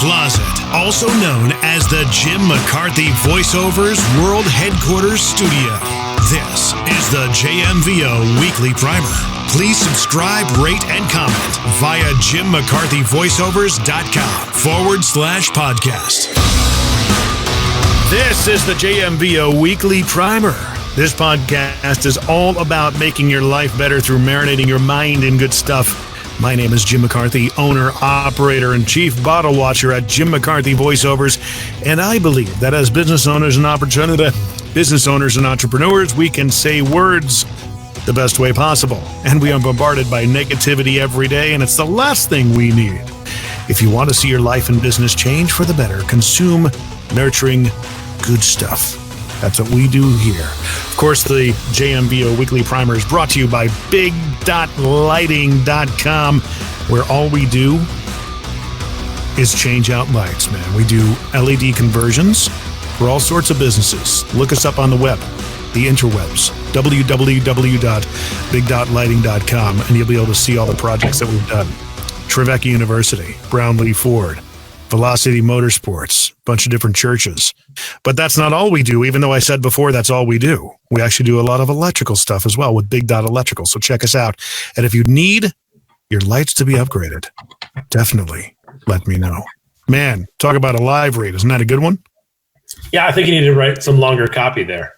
closet, also known as the Jim McCarthy Voiceovers World Headquarters Studio. This is the JMVO Weekly Primer. Please subscribe, rate, and comment via jimmccarthyvoiceovers.com/podcast. This is the JMVO Weekly Primer. This podcast is all about making your life better through marinating your mind in good stuff. My name is Jim McCarthy, owner, operator, and chief bottle watcher at Jim McCarthy Voiceovers. And I believe that as business owners and entrepreneurs, we can say words the best way possible. And we are bombarded by negativity every day, and it's the last thing we need. If you want to see your life and business change for the better, consume nurturing good stuff. That's what we do here. Of course, the JMVO Weekly Primer is brought to you by big.lighting.com, where all we do is change out lights, man. We do LED conversions for all sorts of businesses. Look us up on the web, the interwebs, www.big.lighting.com, and you'll be able to see all the projects that we've done. Trevecca University, Brownlee Ford, Velocity Motorsports, a bunch of different churches. But that's not all we do, even though I said before that's all we do. We actually do a lot of electrical stuff as well with Big Dot Electrical. So check us out. And if you need your lights to be upgraded, definitely let me know. Man, talk about a live read. Isn't that a good one? Yeah, I think you need to write some longer copy there.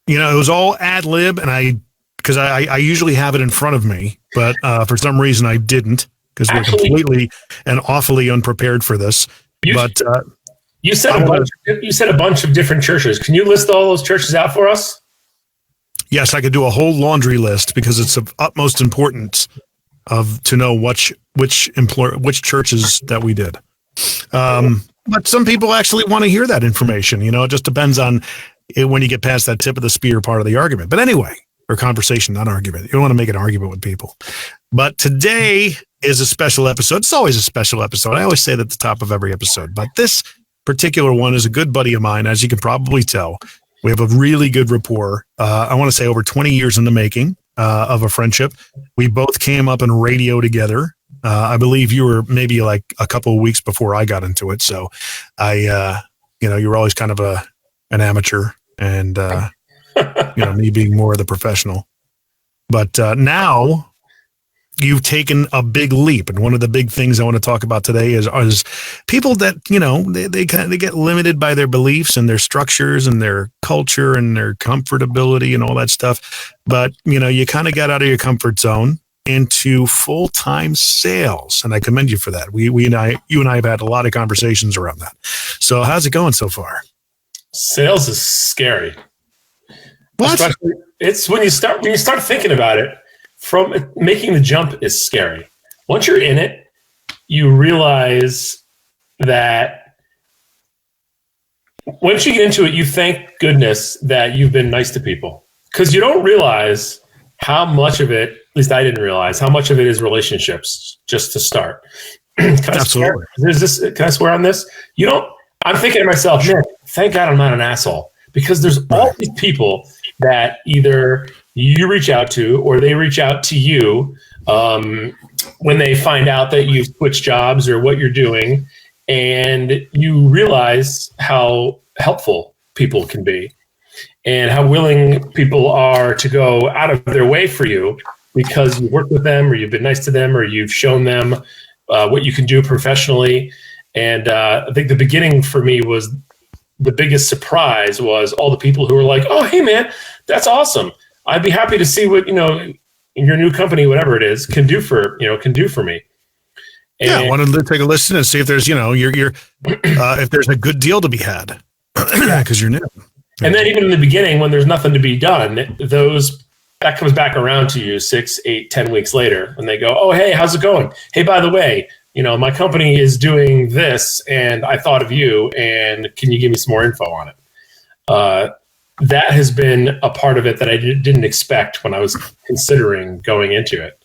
You know, it was all ad lib, and because I usually have it in front of me, but for some reason I didn't, because we're completely and awfully unprepared for this. You said a bunch of different churches. Can you list all those churches out for us? Yes, I could do a whole laundry list because it's of utmost importance to know which churches that we did. But some people actually want to hear that information. You know, it just depends on when you get past that tip of the spear part of the argument. But anyway, or conversation, not argument. You don't want to make an argument with people. But today is a special episode. It's always a special episode. I always say that at the top of every episode. But this particular one is a good buddy of mine, as you can probably tell. We have a really good rapport. I want to say over 20 years in the making of a friendship. We both came up in radio together. I believe you were maybe like a couple of weeks before I got into it. So you were always kind of an amateur, and me being more of the professional. But now you've taken a big leap, and one of the big things I want to talk about today is people that they get limited by their beliefs and their structures and their culture and their comfortability and all that stuff. But you kind of got out of your comfort zone into full-time sales, and I commend you for that. You and I have had a lot of conversations around that. So how's it going so far? Sales is scary. What? Especially, it's when you start thinking about it. From making the jump is scary. Once you're in it, you realize that once you get into it, you thank goodness that you've been nice to people, because you don't realize how much of it, at least I didn't realize, how much of it is relationships just to start. Absolutely. Can I swear on this? I'm thinking to myself, man, thank God I'm not an asshole, because there's all these people that either you reach out to or they reach out to you when they find out that you've switched jobs or what you're doing, and you realize how helpful people can be and how willing people are to go out of their way for you because you work with them or you've been nice to them or you've shown them what you can do professionally. And I think the beginning for me was the biggest surprise was all the people who were like, "Oh, hey man, that's awesome. I'd be happy to see what, your new company, whatever it is, can do for me." And I wanted to take a listen and see if there's, if there's a good deal to be had because you're new. And then even in the beginning, when there's nothing to be done, that comes back around to you 6, 8, 10 weeks later, and they go, "Oh, hey, how's it going? Hey, by the way, my company is doing this, and I thought of you, and can you give me some more info on it?" That has been a part of it that I didn't expect when I was considering going into it.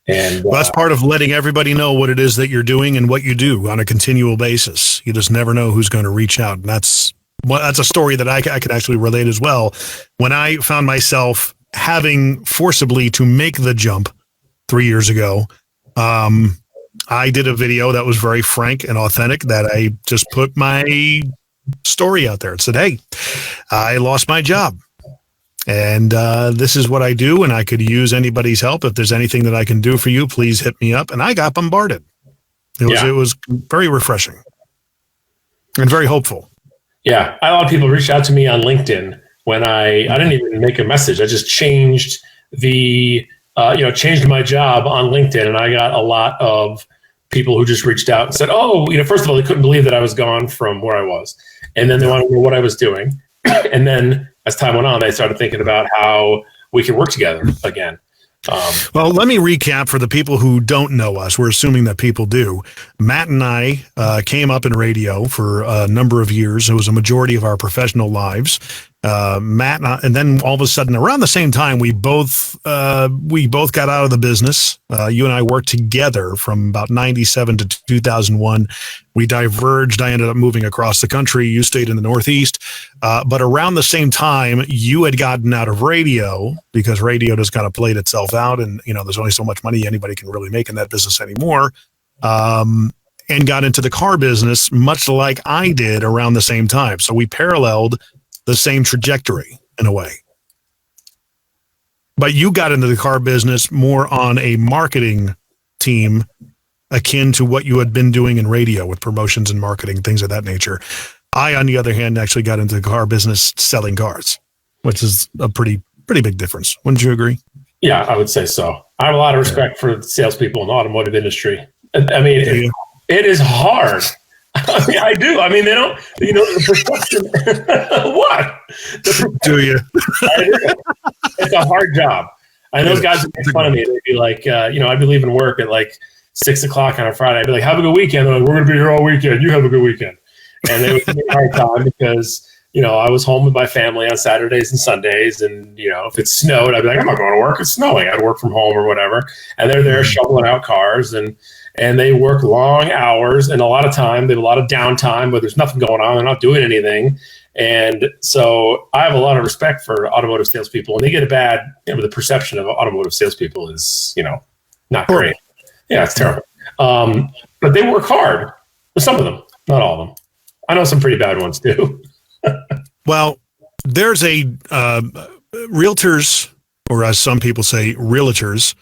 And that's part of letting everybody know what it is that you're doing and what you do on a continual basis. You just never know who's going to reach out. And that's a story that I can actually relate as well. When I found myself having forcibly to make the jump 3 years ago, I did a video that was very frank and authentic, that I just put my story out there and said, hey, I lost my job. And this is what I do, and I could use anybody's help. If there's anything that I can do for you, please hit me up. And I got bombarded. It was very refreshing and very hopeful. Yeah, a lot of people reached out to me on LinkedIn when I didn't even make a message. I just changed changed my job on LinkedIn, and I got a lot of people who just reached out and said, oh, first of all, they couldn't believe that I was gone from where I was. And then they wanted to know what I was doing. And then as time went on, they started thinking about how we could work together again. Well, let me recap for the people who don't know us. We're assuming that people do. Matt and I came up in radio for a number of years. It was a majority of our professional lives. Matt and then all of a sudden, around the same time, we both got out of the business. You and I worked together from about 97 to 2001. We diverged. I ended up moving across the country. You stayed in the Northeast. But around the same time, you had gotten out of radio because radio just kind of played itself out. And, there's only so much money anybody can really make in that business anymore. And got into the car business, much like I did around the same time. So we paralleled the same trajectory in a way. But you got into the car business more on a marketing team akin to what you had been doing in radio with promotions and marketing, things of that nature. I, on the other hand, actually got into the car business selling cars, which is a pretty big difference. Wouldn't you agree? Yeah, I would say so. I have a lot of respect for salespeople in the automotive indry. I mean, it is hard. I do. I mean, they don't, the perception. What? Do you? It's a hard job. And those guys would make fun of me. They'd be like, I'd be leaving work at like 6 o'clock on a Friday. I'd be like, have a good weekend. They're like, we're going to be here all weekend. You have a good weekend. And they would give me a hard time because, I was home with my family on Saturdays and Sundays. And, if it snowed, I'd be like, I'm not going to work. It's snowing. I'd work from home or whatever. And they're there shoveling out cars and they work long hours, and a lot of time, they have a lot of downtime where there's nothing going on. They're not doing anything. And so I have a lot of respect for automotive salespeople, and they get a bad, the perception of automotive salespeople is, not great. Yeah, it's terrible. But they work hard. Some of them, not all of them. I know some pretty bad ones too. Well, there's a realtors, or as some people say, realtors,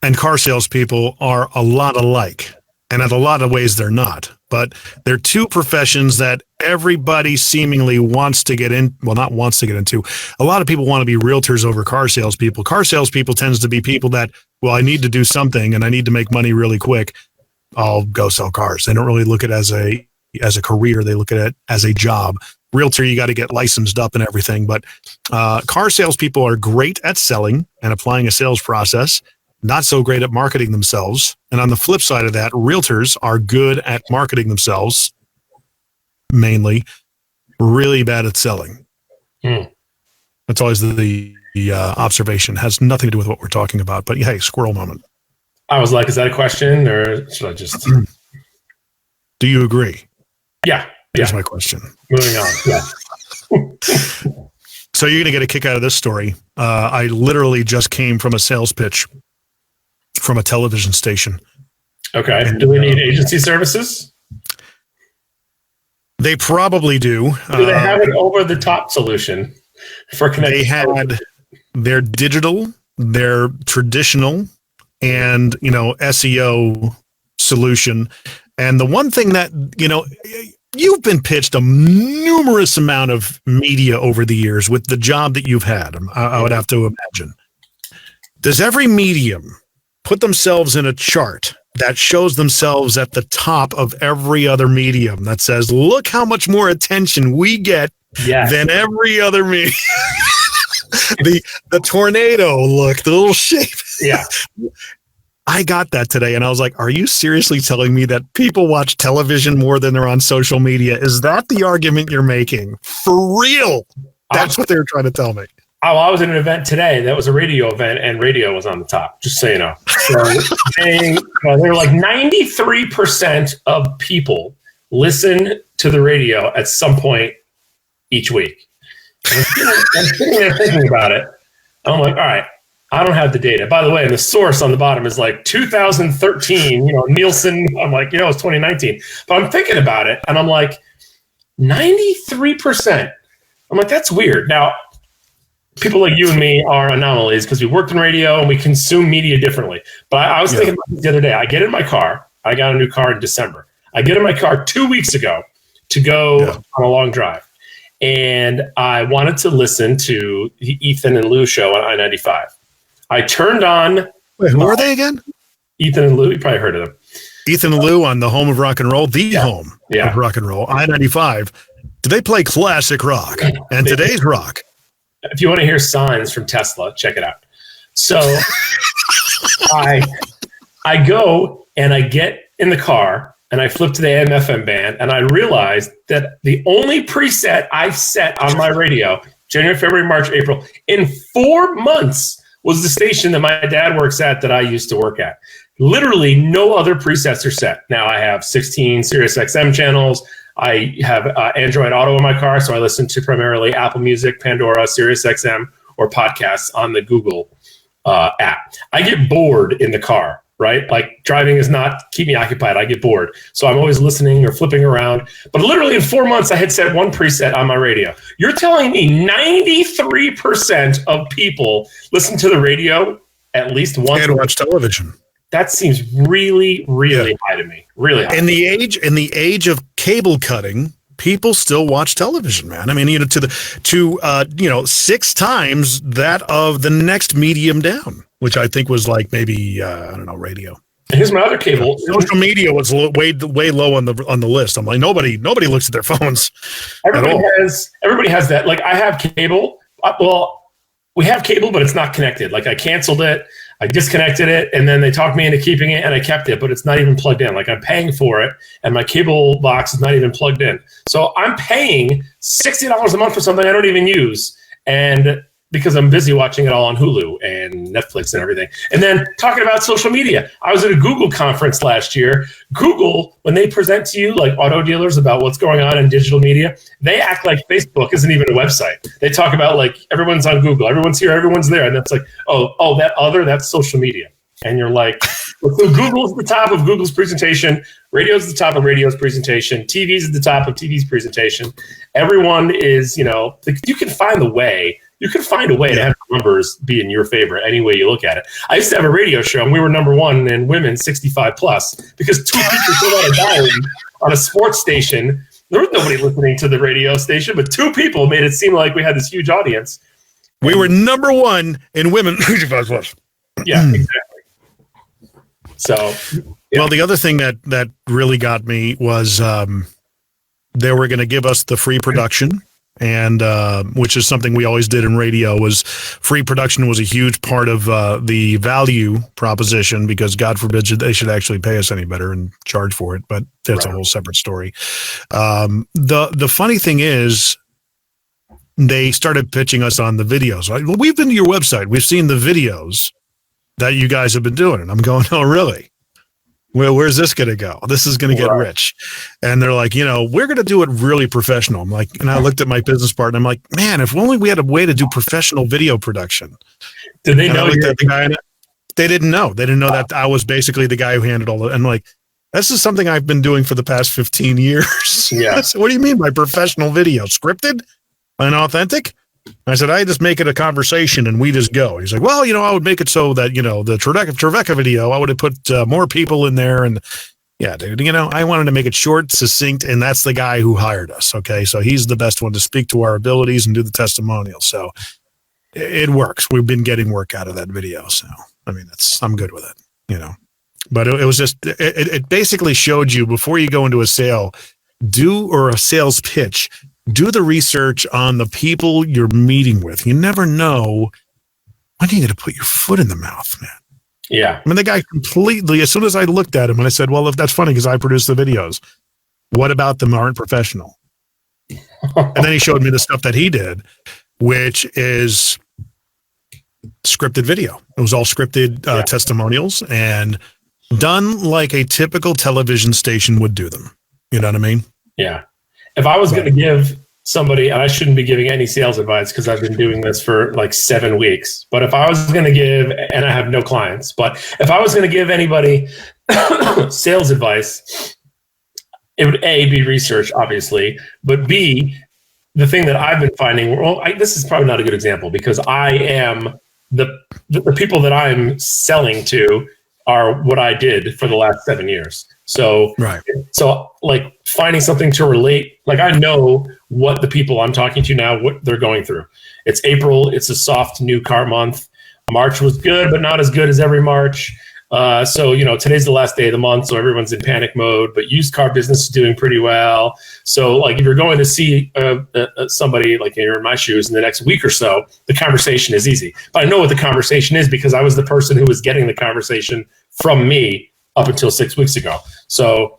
and car salespeople are a lot alike. And in a lot of ways, they're not. But they're two professions that everybody seemingly wants to get in. Well, not wants to get into. A lot of people want to be realtors over car salespeople. Car salespeople tends to be people that, well, I need to do something and I need to make money really quick. I'll go sell cars. They don't really look at it as a career. They look at it as a job. Realtor, you got to get licensed up and everything. But car salespeople are great at selling and applying a sales process. Not so great at marketing themselves. And on the flip side of that, realtors are good at marketing themselves, mainly, really bad at selling. That's always the observation. Has nothing to do with what we're talking about. But hey, squirrel moment. I was like, is that a question or should I just... Do you agree? Yeah. Here's my question. Moving on. Yeah. So you're going to get a kick out of this story. I literally just came from a sales pitch from a television station. Okay. And do they need agency services? They probably do. Do they have an over-the-top solution for connecting? They had their digital, their traditional, and SEO solution. And the one thing that you've been pitched a numerous amount of media over the years with the job that you've had. I would have to imagine. Does every medium put themselves in a chart that shows themselves at the top of every other medium that says, look how much more attention we get than every other medium? the tornado look, the little shape. Yeah. I got that today, and I was like, are you seriously telling me that people watch television more than they're on social media? Is that the argument you're making? For real? That's what they were trying to tell me. Oh, I was at an event today that was a radio event, and radio was on the top, just so you know. So they're like 93% of people listen to the radio at some point each week. And I'm sitting there thinking about it. I'm like, all right, I don't have the data. By the way, and the source on the bottom is like 2013, Nielsen. I'm like, it's 2019. But I'm thinking about it, and I'm like, 93%. I'm like, that's weird. Now, people like you and me are anomalies because we worked in radio and we consume media differently. But I was thinking about this the other day. I get in my car. I got a new car in December. I get in my car 2 weeks ago to go on a long drive. And I wanted to listen to the Ethan and Lou show on I-95. I turned on... Wait, who are they again? Ethan and Lou. You probably heard of them. Ethan and Lou on the home of rock and roll, home of rock and roll, I-95. Do they play classic rock and today's rock? If you want to hear signs from Tesla, check it out. So I go and I get in the car and I flip to the AM/FM band and I realized that the only preset I've set on my radio, January, February, March, April, in 4 months was the station that my dad works at that I used to work at. Literally no other presets are set. Now I have 16 Sirius XM channels. I have Android Auto in my car, so I listen to primarily Apple Music, Pandora, Sirius XM, or podcasts on the Google app. I get bored in the car, right? Like driving is not keep me occupied. I get bored. So I'm always listening or flipping around. But literally in 4 months, I had set one preset on my radio. You're telling me 93% of people listen to the radio at least once and watch television. That seems really, really high to me. Really high. In the age of cable cutting, people still watch television, man. I mean, 6 times that of the next medium down, which I think was like maybe radio. And here's my other cable. Social media was way low on the list. I'm like, nobody looks at their phones. Everybody has that. Like I have cable. Well, we have cable, but it's not connected. Like I canceled it. I disconnected it, and then they talked me into keeping it, and I kept it, but it's not even plugged in. Like I'm paying for it, and my cable box is not even plugged in. So I'm paying $60 a month for something I don't even use, and because I'm busy watching it all on Hulu and Netflix and everything. And then talking about social media, I was at a Google conference last year. Google, when they present to you like auto dealers about what's going on in digital media, they act like Facebook isn't even a website. They talk about like everyone's on Google, everyone's here, everyone's there. And that's like, that's social media. And you're like, so Google's the top of Google's presentation, radio's the top of radio's presentation, TV's at the top of TV's presentation. Everyone is, you can find the way. You can find a way to have numbers be in your favor any way you look at it. I used to have a radio show, and we were number one in women 65 plus because 2 people put out a diary on a sports station. There was nobody listening to the radio station, but 2 people made it seem like we had this huge audience. We were number one in women 65 plus. Yeah, exactly. So, well, the other thing that really got me was they were going to give us the free production. And which is something we always did in radio. Was free production was a huge part of the value proposition, because God forbid they should actually pay us any better and charge for it, but that's a whole separate story. The funny thing is, they started pitching us on the videos. Like, well, we've been to your website, we've seen the videos that you guys have been doing, and I'm going, oh really? Well, where's this going to go? This is going to get rich. And they're like, we're going to do it really professional. I'm like, and I looked at my business partner. I'm like, man, if only we had a way to do professional video production. Did they know? They didn't know. They didn't know that I was basically the guy who handled all the, and like, this is something I've been doing for the past 15 years. Yeah. So what do you mean by professional video? Scripted and authentic? I said, I just make it a conversation and we just go. He's like, well, I would make it so that, the Trevecca video, I would have put more people in there. And yeah, dude, I wanted to make it short, succinct, and that's the guy who hired us. Okay. So he's the best one to speak to our abilities and do the testimonial. So it works. We've been getting work out of that video. So, I mean, I'm good with it, but it was just, it basically showed you before you go into a sale, or a sales pitch, do the research on the people you're meeting with. You never know when you're going to put your foot in the mouth, man. Yeah. I mean, the guy completely, as soon as I looked at him and I said, well, if that's funny because I produce the videos, what about them aren't professional? And then he showed me the stuff that he did, which is scripted video. It was all scripted testimonials and done like a typical television station would do them. You know what I mean? Yeah. If I was going to give somebody, and I shouldn't be giving any sales advice because I've been doing this for like 7 weeks, but if I was going to give, and I have no clients, but if I was going to give anybody sales advice, it would A, be research, obviously, but B, the thing that I've been finding, this is probably not a good example because I am the people that I'm selling to are what I did for the last 7 years. So, right. So like finding something to relate, like I know what the people I'm talking to now, what they're going through. It's April. It's a soft new car month. March was good, but not as good as every March. So, today's the last day of the month, so everyone's in panic mode, but used car business is doing pretty well. So like if you're going to see somebody, like you're in my shoes in the next week or so, the conversation is easy. But I know what the conversation is because I was the person who was getting the conversation from me up until 6 weeks ago. So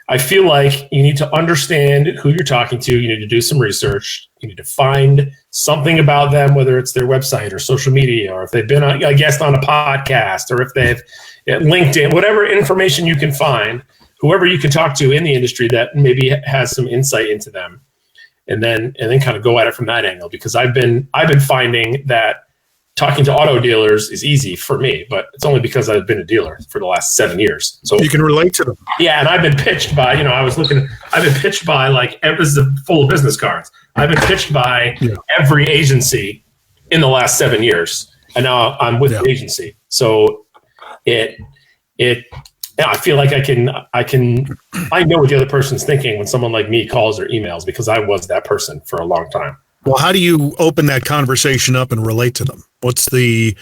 I feel like you need to understand who you're talking to. You need to do some research. You need to find something about them, whether it's their website or social media, or if they've been a guest on a podcast, or if they've LinkedIn, whatever information you can find, whoever you can talk to in the industry that maybe has some insight into them, and then kind of go at it from that angle. Because I've been finding that talking to auto dealers is easy for me, but it's only because I've been a dealer for the last 7 years. So you can relate to them. Yeah, and I've been pitched by, I've been pitched by like, this is full of business cards. I've been pitched by every agency in the last 7 years, and now I'm with the agency. So I feel like I know what the other person's thinking when someone like me calls or emails, because I was that person for a long time. Well, how do you open that conversation up and relate to them? What's the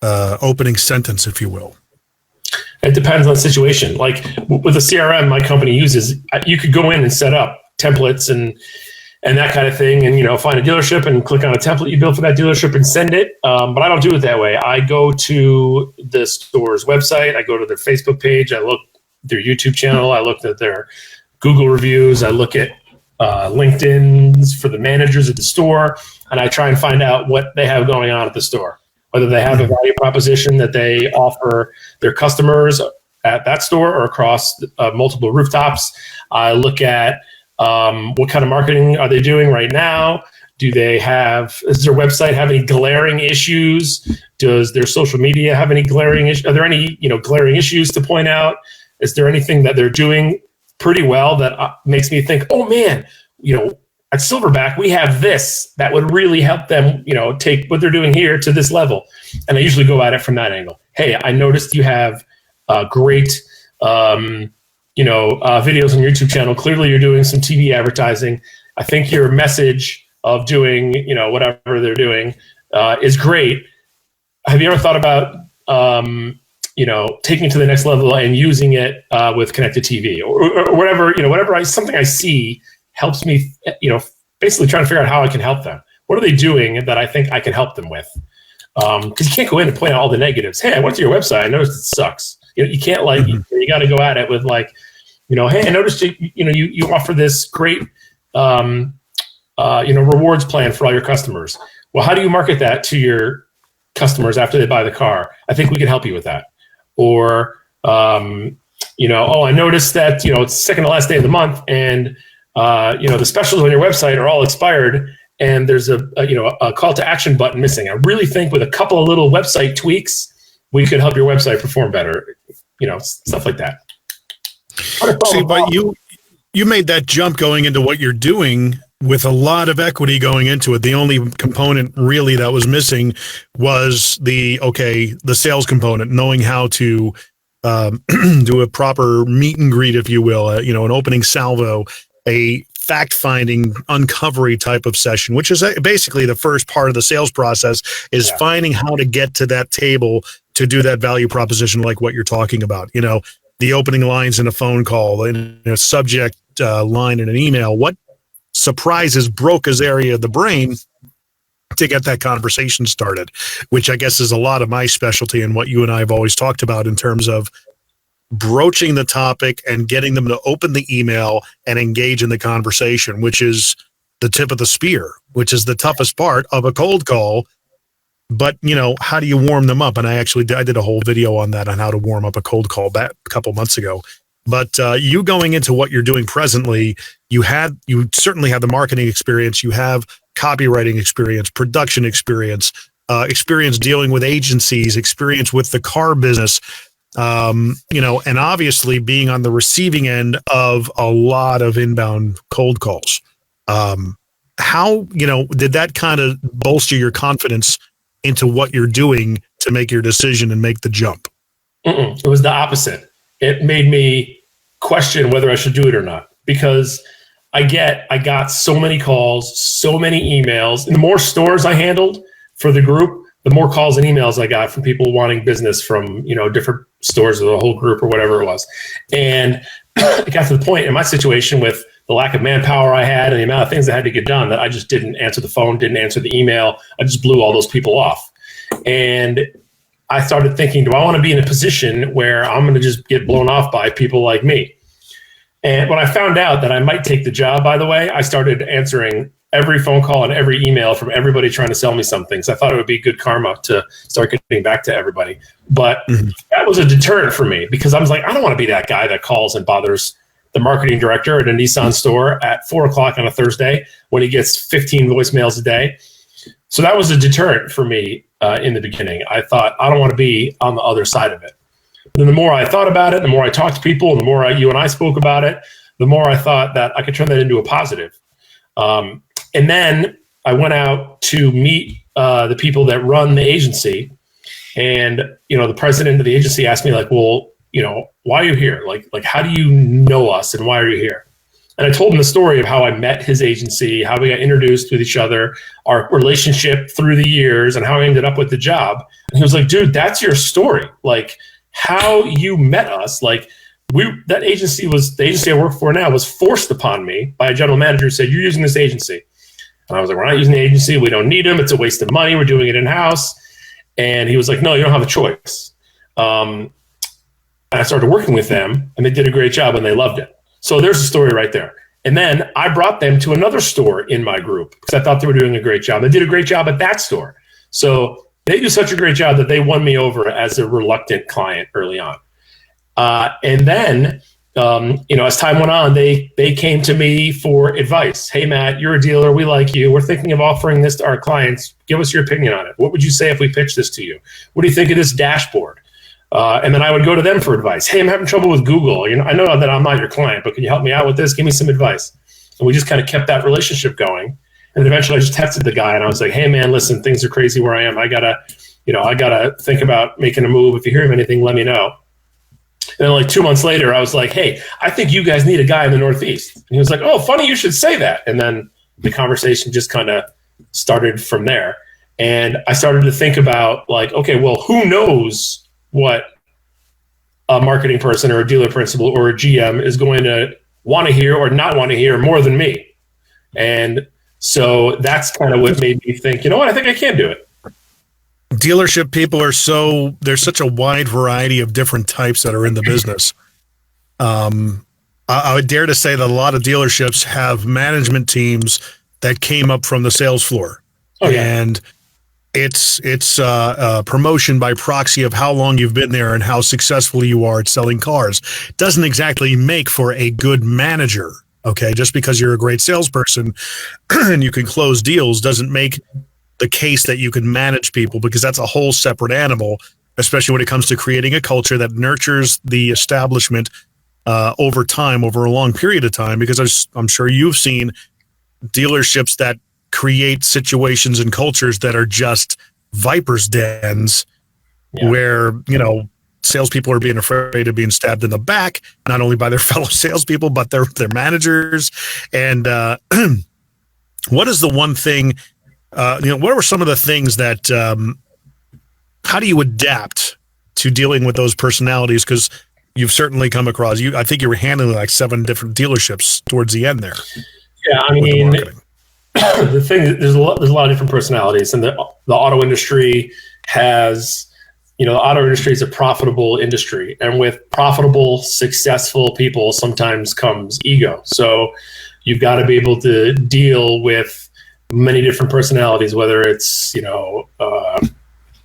opening sentence, if you will? It depends on the situation. Like with the CRM my company uses, you could go in and set up templates and that kind of thing, and find a dealership and click on a template you build for that dealership and send it. But I don't do it that way. I go to the store's website. I go to their Facebook page. I look at their YouTube channel. I look at their Google reviews. I look at LinkedIn's for the managers at the store, and I try and find out what they have going on at the store, whether they have a value proposition that they offer their customers at that store or across multiple rooftops. I look at what kind of marketing are they doing right now? Does their website have any glaring issues? Does their social media have any glaring issues? Are there any glaring issues to point out? Is there anything that they're doing pretty well that makes me think, oh man, at Silverback we have this that would really help them, take what they're doing here to this level. And I usually go at it from that angle. Hey, I noticed you have great, videos on your YouTube channel. Clearly, you're doing some TV advertising. I think your message of doing, whatever they're doing, is great. Have you ever thought about taking it to the next level and using it with connected TV or whatever, something I see helps me, basically trying to figure out how I can help them. What are they doing that I think I can help them with? Because you can't go in and point out all the negatives. Hey, I went to your website. I noticed it sucks. You can't you got to go at it with hey, I noticed you offer this great, rewards plan for all your customers. Well, how do you market that to your customers after they buy the car? I think we can help you with that. Or, I noticed that, it's the second to last day of the month and, the specials on your website are all expired and there's a call to action button missing. I really think with a couple of little website tweaks, we could help your website perform better, stuff like that. See, but you made that jump going into what you're doing with a lot of equity going into it. The only component really that was missing was the sales component, knowing how to do a proper meet and greet, if you will, an opening salvo, a fact-finding, uncovery type of session, which is basically the first part of the sales process, is finding how to get to that table to do that value proposition like what you're talking about. The opening lines in a phone call, in a subject line in an email, what surprises Broca's area of the brain to get that conversation started, which I guess is a lot of my specialty and what you and I have always talked about in terms of broaching the topic and getting them to open the email and engage in the conversation, which is the tip of the spear, which is the toughest part of a cold call. But, how do you warm them up? And I did a whole video on that, on how to warm up a cold call back a couple months ago. But you going into what you're doing presently, you certainly have the marketing experience, you have copywriting experience, production experience, experience dealing with agencies, experience with the car business, and obviously being on the receiving end of a lot of inbound cold calls. How, did that kind of bolster your confidence into what you're doing to make your decision and make the jump? It was the opposite. It made me question whether I should do it or not, because I got so many calls, so many emails, and the more stores I handled for the group, the more calls and emails I got from people wanting business from, different stores or the whole group or whatever it was. And it got to the point in my situation with the lack of manpower I had and the amount of things that had to get done that I just didn't answer the phone, didn't answer the email. I just blew all those people off. And I started thinking, do I want to be in a position where I'm going to just get blown off by people like me? And when I found out that I might take the job, by the way, I started answering every phone call and every email from everybody trying to sell me something. So I thought it would be good karma to start getting back to everybody. But that was a deterrent for me, because I was like, I don't want to be that guy that calls and bothers the marketing director at a Nissan store at 4:00 on a Thursday when he gets 15 voicemails a day. So that was a deterrent for me in the beginning. I thought, I don't want to be on the other side of it. And the more I thought about it, the more I talked to people, and the more you and I spoke about it, the more I thought that I could turn that into a positive. And then I went out to meet the people that run the agency. And, the president of the agency asked me, like, well, why are you here? Like, how do you know us and why are you here? And I told him the story of how I met his agency, how we got introduced with each other, our relationship through the years, and how I ended up with the job. And he was like, dude, that's your story. Like, how you met us. Like, the agency I work for now was forced upon me by a general manager who said, you're using this agency. And I was like, we're not using the agency. We don't need them. It's a waste of money. We're doing it in-house. And he was like, no, you don't have a choice. And I started working with them, and they did a great job, and they loved it. So there's the story right there. And then I brought them to another store in my group because I thought they were doing a great job. They did a great job at that store. So they do such a great job that they won me over as a reluctant client early on. And then, as time went on, they came to me for advice. Hey, Matt, you're a dealer. We like you. We're thinking of offering this to our clients. Give us your opinion on it. What would you say if we pitched this to you? What do you think of this dashboard? And then I would go to them for advice. Hey, I'm having trouble with Google. I know that I'm not your client, but can you help me out with this? Give me some advice. And we just kind of kept that relationship going. And then eventually I just texted the guy and I was like, hey man, listen, things are crazy where I am. I gotta think about making a move. If you hear of anything, let me know. And then like 2 months later, I was like, hey, I think you guys need a guy in the Northeast. And he was like, oh, funny you should say that. And then the conversation just kind of started from there. And I started to think about like, okay, well, who knows what a marketing person or a dealer principal or a GM is going to want to hear or not want to hear more than me. And so that's kind of what made me think, I think I can do it. Dealership people there's such a wide variety of different types that are in the business. I would dare to say that a lot of dealerships have management teams that came up from the sales floor. Oh, yeah. And it's promotion by proxy of how long you've been there and how successful you are at selling cars. Doesn't exactly make for a good manager. Okay, just because you're a great salesperson and you can close deals doesn't make the case that you can manage people, because that's a whole separate animal, especially when it comes to creating a culture that nurtures the establishment over time, over a long period of time. Because I'm sure you've seen dealerships that create situations and cultures that are just viper's dens, where, salespeople are being afraid of being stabbed in the back, not only by their fellow salespeople, but their managers. And what is the one thing, what were some of the things that, how do you adapt to dealing with those personalities? Because you've certainly come across, I think you were handling like 7 different dealerships towards the end there. Yeah, I mean, the thing, there's a lot of different personalities, and the auto industry has, the auto industry is a profitable industry, and with profitable, successful people sometimes comes ego. So you've got to be able to deal with many different personalities, whether it's,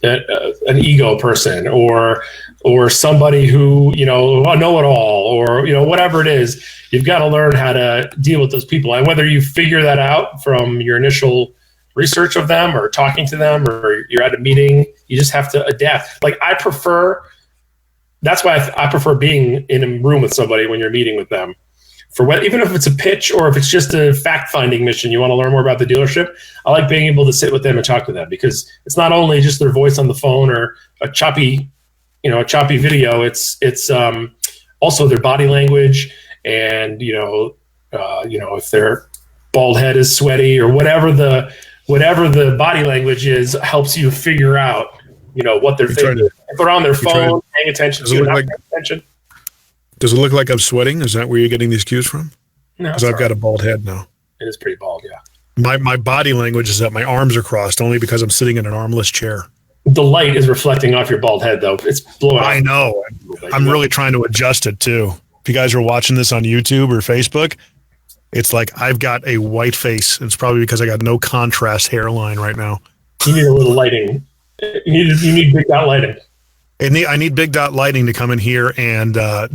an ego person or or somebody who, a know-it-all, or, whatever it is. You've got to learn how to deal with those people. And whether you figure that out from your initial research of them or talking to them or you're at a meeting, you just have to adapt. Like that's why I prefer being in a room with somebody when you're meeting with them. Even if it's a pitch or if it's just a fact-finding mission, you want to learn more about the dealership, I like being able to sit with them and talk to them, because it's not only just their voice on the phone or a choppy video. It's also their body language, and if their bald head is sweaty or whatever the body language is, helps you figure out what they're thinking. If they're on their phone, paying attention to it, paying attention. Does it look like I'm sweating? Is that where you're getting these cues from? No, because I've got a bald head now. It is pretty bald, yeah. My body language is that my arms are crossed, only because I'm sitting in an armless chair. The light is reflecting off your bald head, though. It's blowing. I know. I'm really trying to adjust it too. If you guys are watching this on YouTube or Facebook, it's like I've got a white face. It's probably because I got no contrast hairline right now. You need a little lighting. You need big dot lighting. I need big dot lighting to come in here and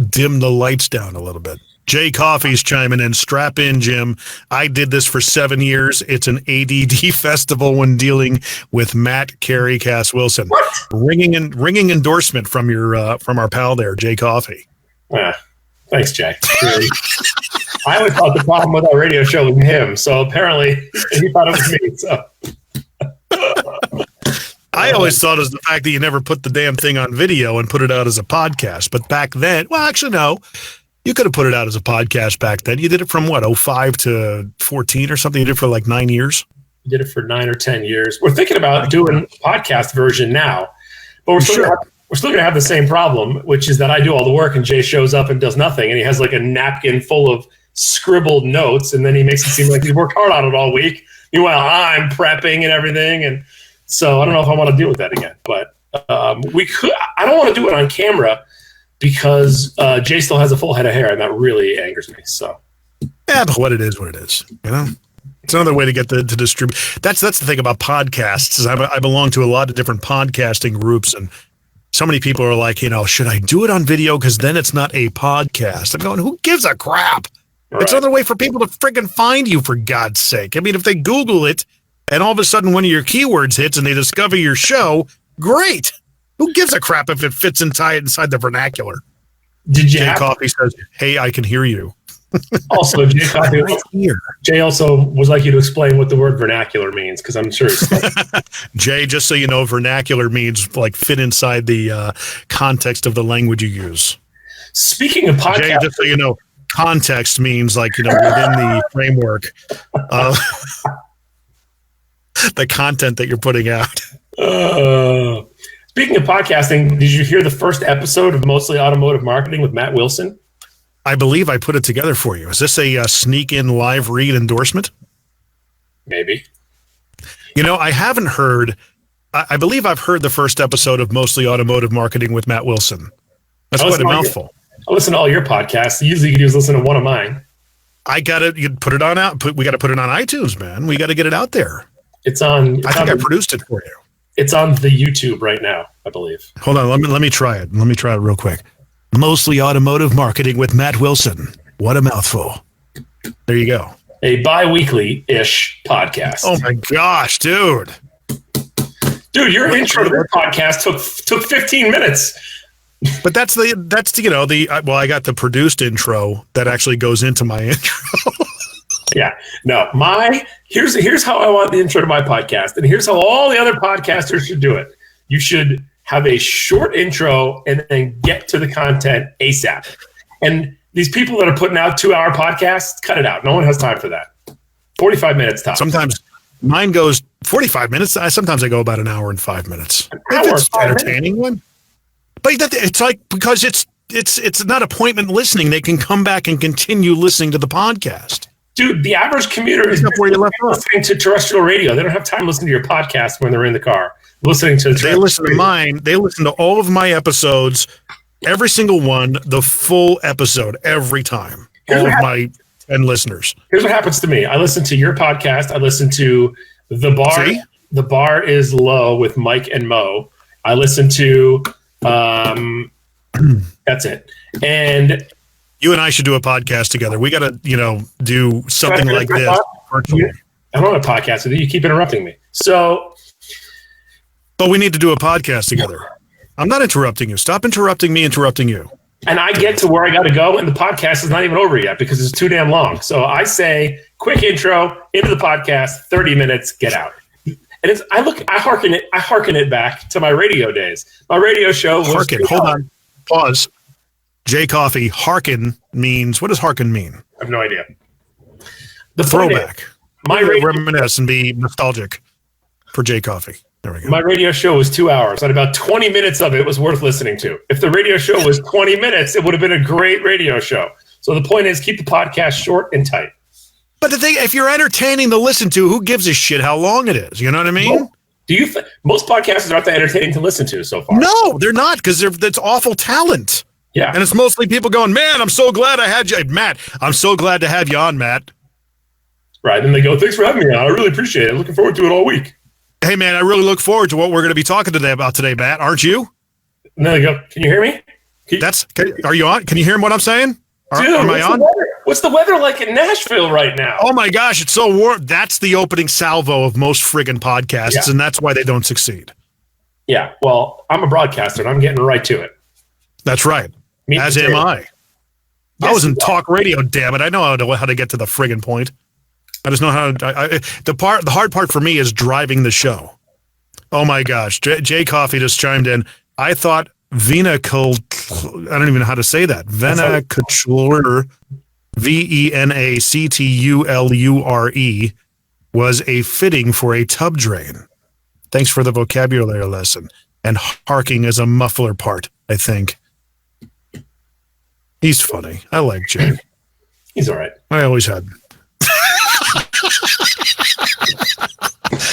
dim the lights down a little bit. Jay Coffey's chiming in. Strap in, Jim. I did this for 7 years. It's an ADD festival when dealing with Matt Carey, Cass Wilson. What? Ringing endorsement from our pal there, Jay Coffey. Yeah. Thanks, Jay. I always thought the problem with our radio show was him, so apparently he thought it was me. So. I always thought it was the fact that you never put the damn thing on video and put it out as a podcast. But back then, well, actually, no. You could have put it out as a podcast back then. You did it from, 05 to 14 or something? You did it for like 9 years? You did it for 9 or 10 years. We're thinking about doing a podcast version now. But we're still going to have the same problem, which is that I do all the work and Jay shows up and does nothing. And he has like a napkin full of scribbled notes. And then he makes it seem like he's worked hard on it all week. Meanwhile, I'm prepping and everything. And so I don't know if I want to deal with that again. But we could. I don't want to do it on camera, because Jay still has a full head of hair, and that really angers me. So, yeah, but what it is, it's another way to get to distribute. That's the thing about podcasts. Is I belong to a lot of different podcasting groups, and so many people are like, should I do it on video? Because then it's not a podcast. I'm going, who gives a crap? Right. It's another way for people to friggin' find you, for God's sake. I mean, if they Google it, and all of a sudden one of your keywords hits, and they discover your show, great. Who gives a crap if it fits inside the vernacular? Jay Coffey says, "Hey, I can hear you." Also, Jay Coffey, Jay also would like you to explain what the word vernacular means, because I'm sure Jay, just so you know, vernacular means like fit inside the context of the language you use. Speaking of podcasts, Jay, just so you know, context means like within the framework of the content that you're putting out. Speaking of podcasting, did you hear the first episode of Mostly Automotive Marketing with Matt Wilson? I believe I put it together for you. Is this a sneak-in live read endorsement? Maybe. I haven't heard. I believe I've heard the first episode of Mostly Automotive Marketing with Matt Wilson. That's quite a mouthful. I listen to all your podcasts. Usually you can just listen to one of mine. You put it on out. We got to put it on iTunes, man. We got to get it out there. It's on. I think I produced it for you. It's on the YouTube right now, I believe. Hold on, let me try it. Let me try it real quick. Mostly Automotive Marketing with Matt Wilson. What a mouthful. There you go. A bi-weekly-ish podcast. Oh my gosh, dude. Dude, your intro to the podcast took 15 minutes. But that's I got the produced intro that actually goes into my intro. Yeah, no, here's how I want the intro to my podcast, and here's how all the other podcasters should do it. You should have a short intro and then get to the content ASAP. And these people that are putting out 2-hour podcasts, cut it out. No one has time for that. 45 minutes top. Sometimes mine goes 45 minutes. Sometimes I go about an hour and 5 minutes. If it's entertaining one. But it's like, because it's not appointment listening. They can come back and continue listening to the podcast. Dude, the average commuter is listening to terrestrial radio. They don't have time listening to your podcast when they're in the car. They listen to mine. They listen to all of my episodes, every single one, the full episode, every time. All of my 10 listeners. Here's what happens to me. I listen to your podcast. I listen to The Bar. See? The Bar is Low with Mike and Mo. I listen to That's it. And you and I should do a podcast together. We got to, do something like this virtually. I don't have a podcast with you. You keep interrupting me. So, but we need to do a podcast together. I'm not interrupting you. Stop interrupting me, interrupting you. And I get to where I got to go, and the podcast is not even over yet because it's too damn long. So I say, quick intro into the podcast, 30 minutes, get out. And I hearken it back to my radio days. My radio show was hearken. Hold on, pause. J Coffee. Hearken means, what does hearken mean? I have no idea. The throwback. My radio, reminisce and be nostalgic for J Coffee. There we go. My radio show was 2 hours, and about 20 minutes of it was worth listening to. If the radio show was 20 minutes, it would have been a great radio show. So the point is, keep the podcast short and tight. But the thing, if you're entertaining to listen to, who gives a shit how long it is? You know what I mean? Well, most podcasts aren't that entertaining to listen to so far? No, they're not, because that's awful talent. Yeah. And it's mostly people going, man, I'm so glad I had you. Matt, I'm so glad to have you on, Matt. Right. And they go, thanks for having me on. I really appreciate it. Looking forward to it all week. Hey, man, I really look forward to what we're going to be talking about today, Matt. Aren't you? And then they go, can you hear me? Are you on? Can you hear what I'm saying? Dude, am I on? What's the weather like in Nashville right now? Oh, my gosh, it's so warm. That's the opening salvo of most friggin' podcasts, and that's why they don't succeed. Yeah, well, I'm a broadcaster, and I'm getting right to it. That's right. As am I. I was in talk radio, damn it. I know how to get to the friggin' point. I just know how the hard part for me is driving the show. Oh my gosh. Jay Coffee just chimed in. I thought Venaculture, I don't even know how to say that. Venaculture, Venactulure, was a fitting for a tub drain. Thanks for the vocabulary lesson. And harking is a muffler part, I think. He's funny. I like Jay. He's all right. I always had.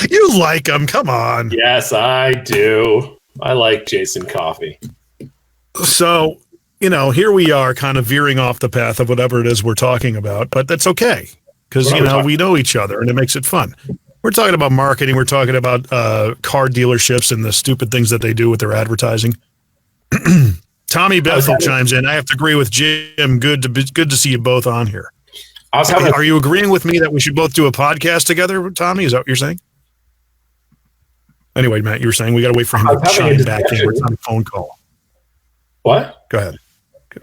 You like him. Come on. Yes, I do. I like Jason Coffee. So, here we are kind of veering off the path of whatever it is we're talking about, but that's okay because, we know each other and it makes it fun. We're talking about marketing. We're talking about car dealerships and the stupid things that they do with their advertising. Tommy Bethel chimes in. I have to agree with Jim. Good to see you both on here. Are you agreeing with me that we should both do a podcast together, Tommy? Is that what you're saying? Anyway, Matt, you were saying we got to wait for him to chime back in. We're on a phone call. What? Go ahead.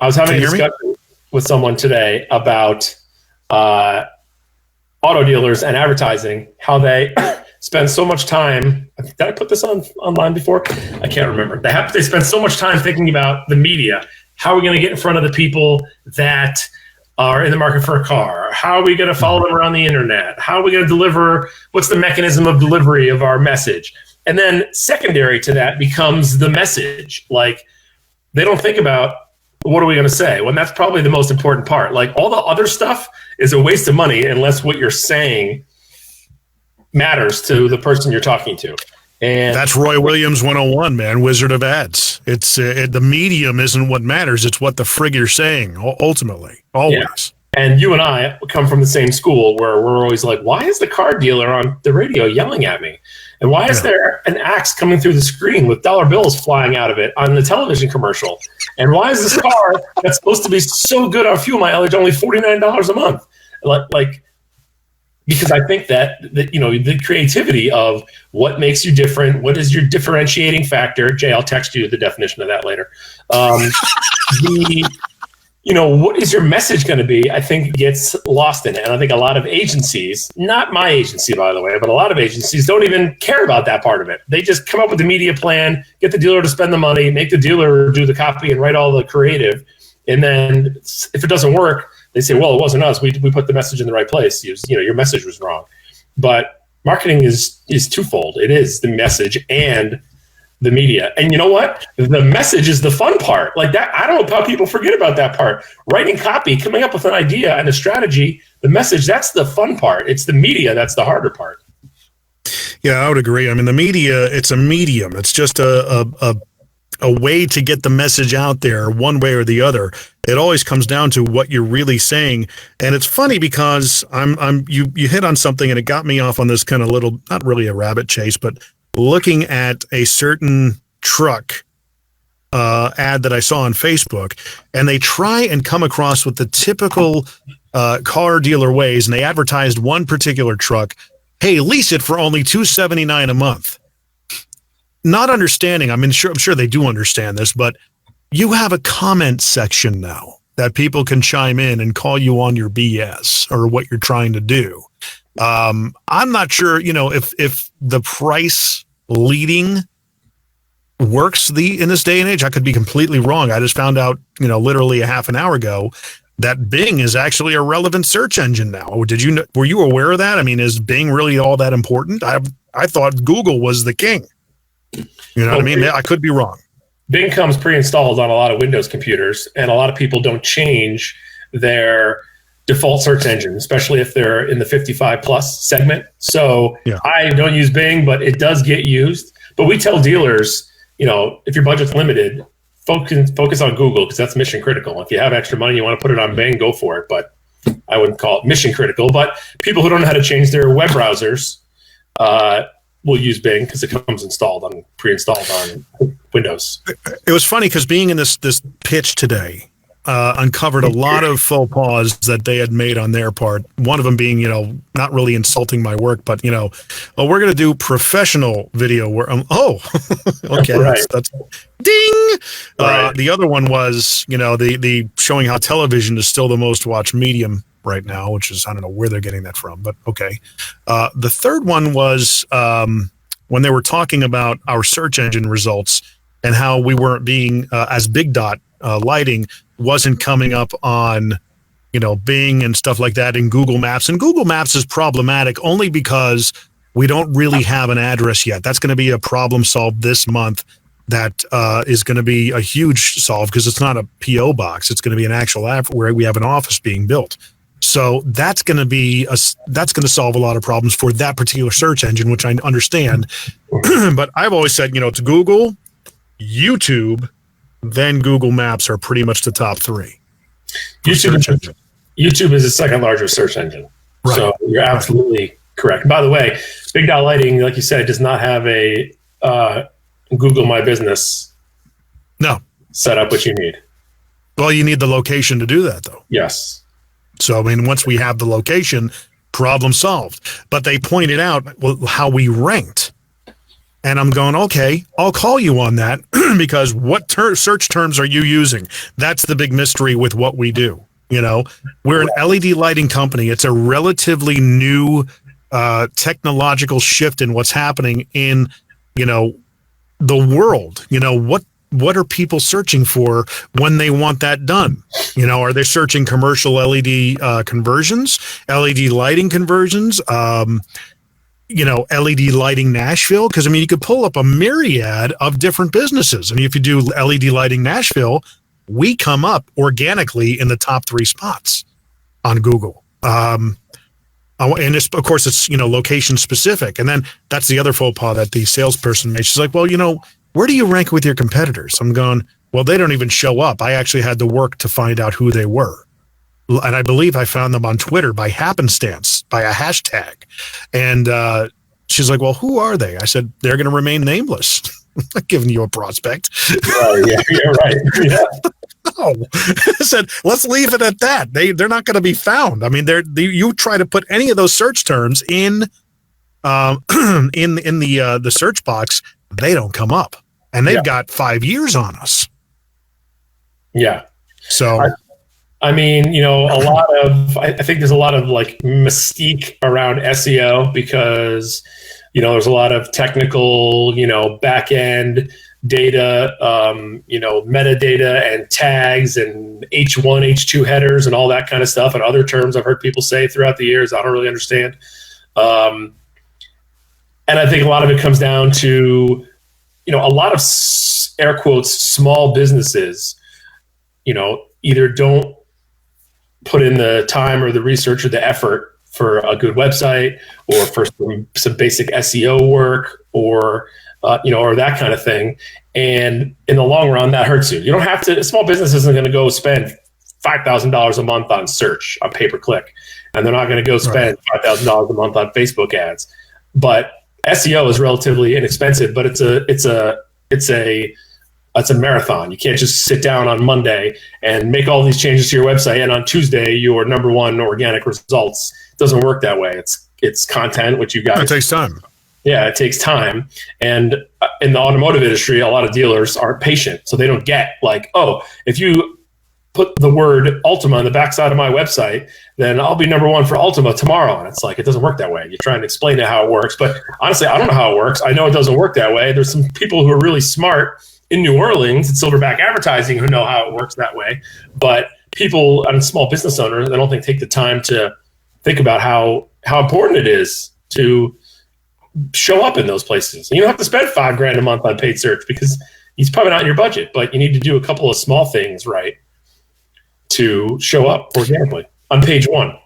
I was having a discussion with someone today about auto dealers and advertising, how they spend so much time. Did I put this online before? I can't remember. They spend so much time thinking about the media. How are we going to get in front of the people that are in the market for a car? How are we going to follow them around the internet? How are we going to deliver? What's the mechanism of delivery of our message? And then secondary to that becomes the message. Like, they don't think about, what are we going to say? Well, that's probably the most important part. Like, all the other stuff is a waste of money unless what you're saying matters to the person you're talking to. And that's Roy Williams 101, man. Wizard of Ads. It's the medium isn't what matters. It's what the frig you're saying, ultimately, always. Yeah. And you and I come from the same school where we're always like, why is the car dealer on the radio yelling at me? And why is there an axe coming through the screen with dollar bills flying out of it on the television commercial? And why is this car that's supposed to be so good on fuel mileage only $49 a month? Like, because I think that the creativity of what makes you different, what is your differentiating factor? Jay, I'll text you the definition of that later. What is your message going to be? I think gets lost in it. And I think a lot of agencies, not my agency, by the way, but a lot of agencies don't even care about that part of it. They just come up with the media plan, get the dealer to spend the money, make the dealer do the copy and write all the creative. And then if it doesn't work, they say, well, it wasn't us. We put the message in the right place. Your message was wrong. But marketing is twofold. It is the message and the media. And you know what? The message is the fun part. Like that, I don't know how people forget about that part. Writing copy, coming up with an idea and a strategy, the message, that's the fun part. It's the media that's the harder part. Yeah, I would agree. I mean, the media, it's a medium. It's just a way to get the message out there one way or the other. It always comes down to what you're really saying. And it's funny because you hit on something and it got me off on this kind of little, not really a rabbit chase, but looking at a certain truck ad that I saw on Facebook, and they try and come across with the typical car dealer ways, and they advertised one particular truck. Hey, lease it for only $279 a month. Not understanding. I'm sure they do understand this, but you have a comment section now that people can chime in and call you on your BS or what you're trying to do. I'm not sure, if the price leading works in this day and age. I could be completely wrong. I just found out, literally a half an hour ago that Bing is actually a relevant search engine now. Were you aware of that? I mean, is Bing really all that important? I thought Google was the king. You know what I mean? I could be wrong. Bing comes pre-installed on a lot of Windows computers, and a lot of people don't change their default search engine, especially if they're in the 55 plus segment. So yeah. I don't use Bing, but it does get used. But we tell dealers, if your budget's limited, focus on Google, because that's mission critical. If you have extra money, you want to put it on Bing, go for it. But I wouldn't call it mission critical. But people who don't know how to change their web browsers will use Bing because it comes pre-installed on Windows. It was funny because being in this pitch today uncovered a lot of faux pas that they had made on their part. One of them being, not really insulting my work, but we're going to do professional video work. Okay, right. that's ding. Right. The other one was, the showing how television is still the most watched medium right now, which is, I don't know where they're getting that from, but okay. The third one was when they were talking about our search engine results and how we weren't being as big dot lighting wasn't coming up on, Bing and stuff like that in Google Maps. And Google Maps is problematic only because we don't really have an address yet. That's going to be a problem solved this month. That is going to be a huge solve because it's not a PO box. It's going to be an actual app where we have an office being built. So that's going to solve a lot of problems for that particular search engine, which I understand. But I've always said, to Google, YouTube, then Google Maps are pretty much the top three. YouTube is the second largest search engine. Right. So you're absolutely correct. By the way, Big Dot Lighting, like you said, does not have a Google My Business setup, which you need. Well, you need the location to do that, though. Yes. So, once we have the location, problem solved. But they pointed out how we ranked. And I'm going, okay, I'll call you on that because what search terms are you using? That's the big mystery with what we do. We're an LED lighting company. It's a relatively new technological shift in what's happening in, the world. What are people searching for when they want that done? Are they searching commercial LED conversions, LED lighting conversions, LED lighting Nashville? Because, you could pull up a myriad of different businesses. If you do LED lighting Nashville, we come up organically in the top 3 spots on Google. And it's, of course, it's, location specific. And then that's the other faux pas that the salesperson made. She's like, well, where do you rank with your competitors? I'm going, well, they don't even show up. I actually had to work to find out who they were. And I believe I found them on Twitter by happenstance, by a hashtag. And she's like, well, who are they? I said, they're going to remain nameless. I'm not giving you a prospect. Yeah, right. Yeah. No. I said, let's leave it at that. They're not going to be found. You try to put any of those search terms in the search box, they don't come up. And they've got 5 years on us. Yeah. So I think there's a lot of mystique around SEO because, there's a lot of technical, back end data, metadata and tags and H1, H2 headers and all that kind of stuff and other terms I've heard people say throughout the years. I don't really understand. And I think a lot of it comes down to, a lot of air quotes, small businesses, either don't put in the time or the research or the effort for a good website or for some basic SEO work or that kind of thing. And in the long run, that hurts you. You don't have to, a small business isn't going to go spend $5,000 a month on search, on pay-per-click. And they're not going to go spend $5,000 a month on Facebook ads. But SEO is relatively inexpensive, but it's a It's a marathon. You can't just sit down on Monday and make all these changes to your website, and on Tuesday your number one organic results. It doesn't work that way. It's content, which you guys. It takes time. Yeah, it takes time. And in the automotive industry, a lot of dealers aren't patient, so they don't get like, oh, if you put the word Ultima on the backside of my website, then I'll be number one for Ultima tomorrow. And it's like, it doesn't work that way. You're trying to explain how it works. But honestly, I don't know how it works. I know it doesn't work that way. There's some people who are really smart in New Orleans at Silverback Advertising who know how it works that way. But people, and small business owners, I don't think take the time to think about how important it is to show up in those places. You don't have to spend $5,000 a month on paid search because it's probably not in your budget, but you need to do a couple of small things right to show up organically on page one.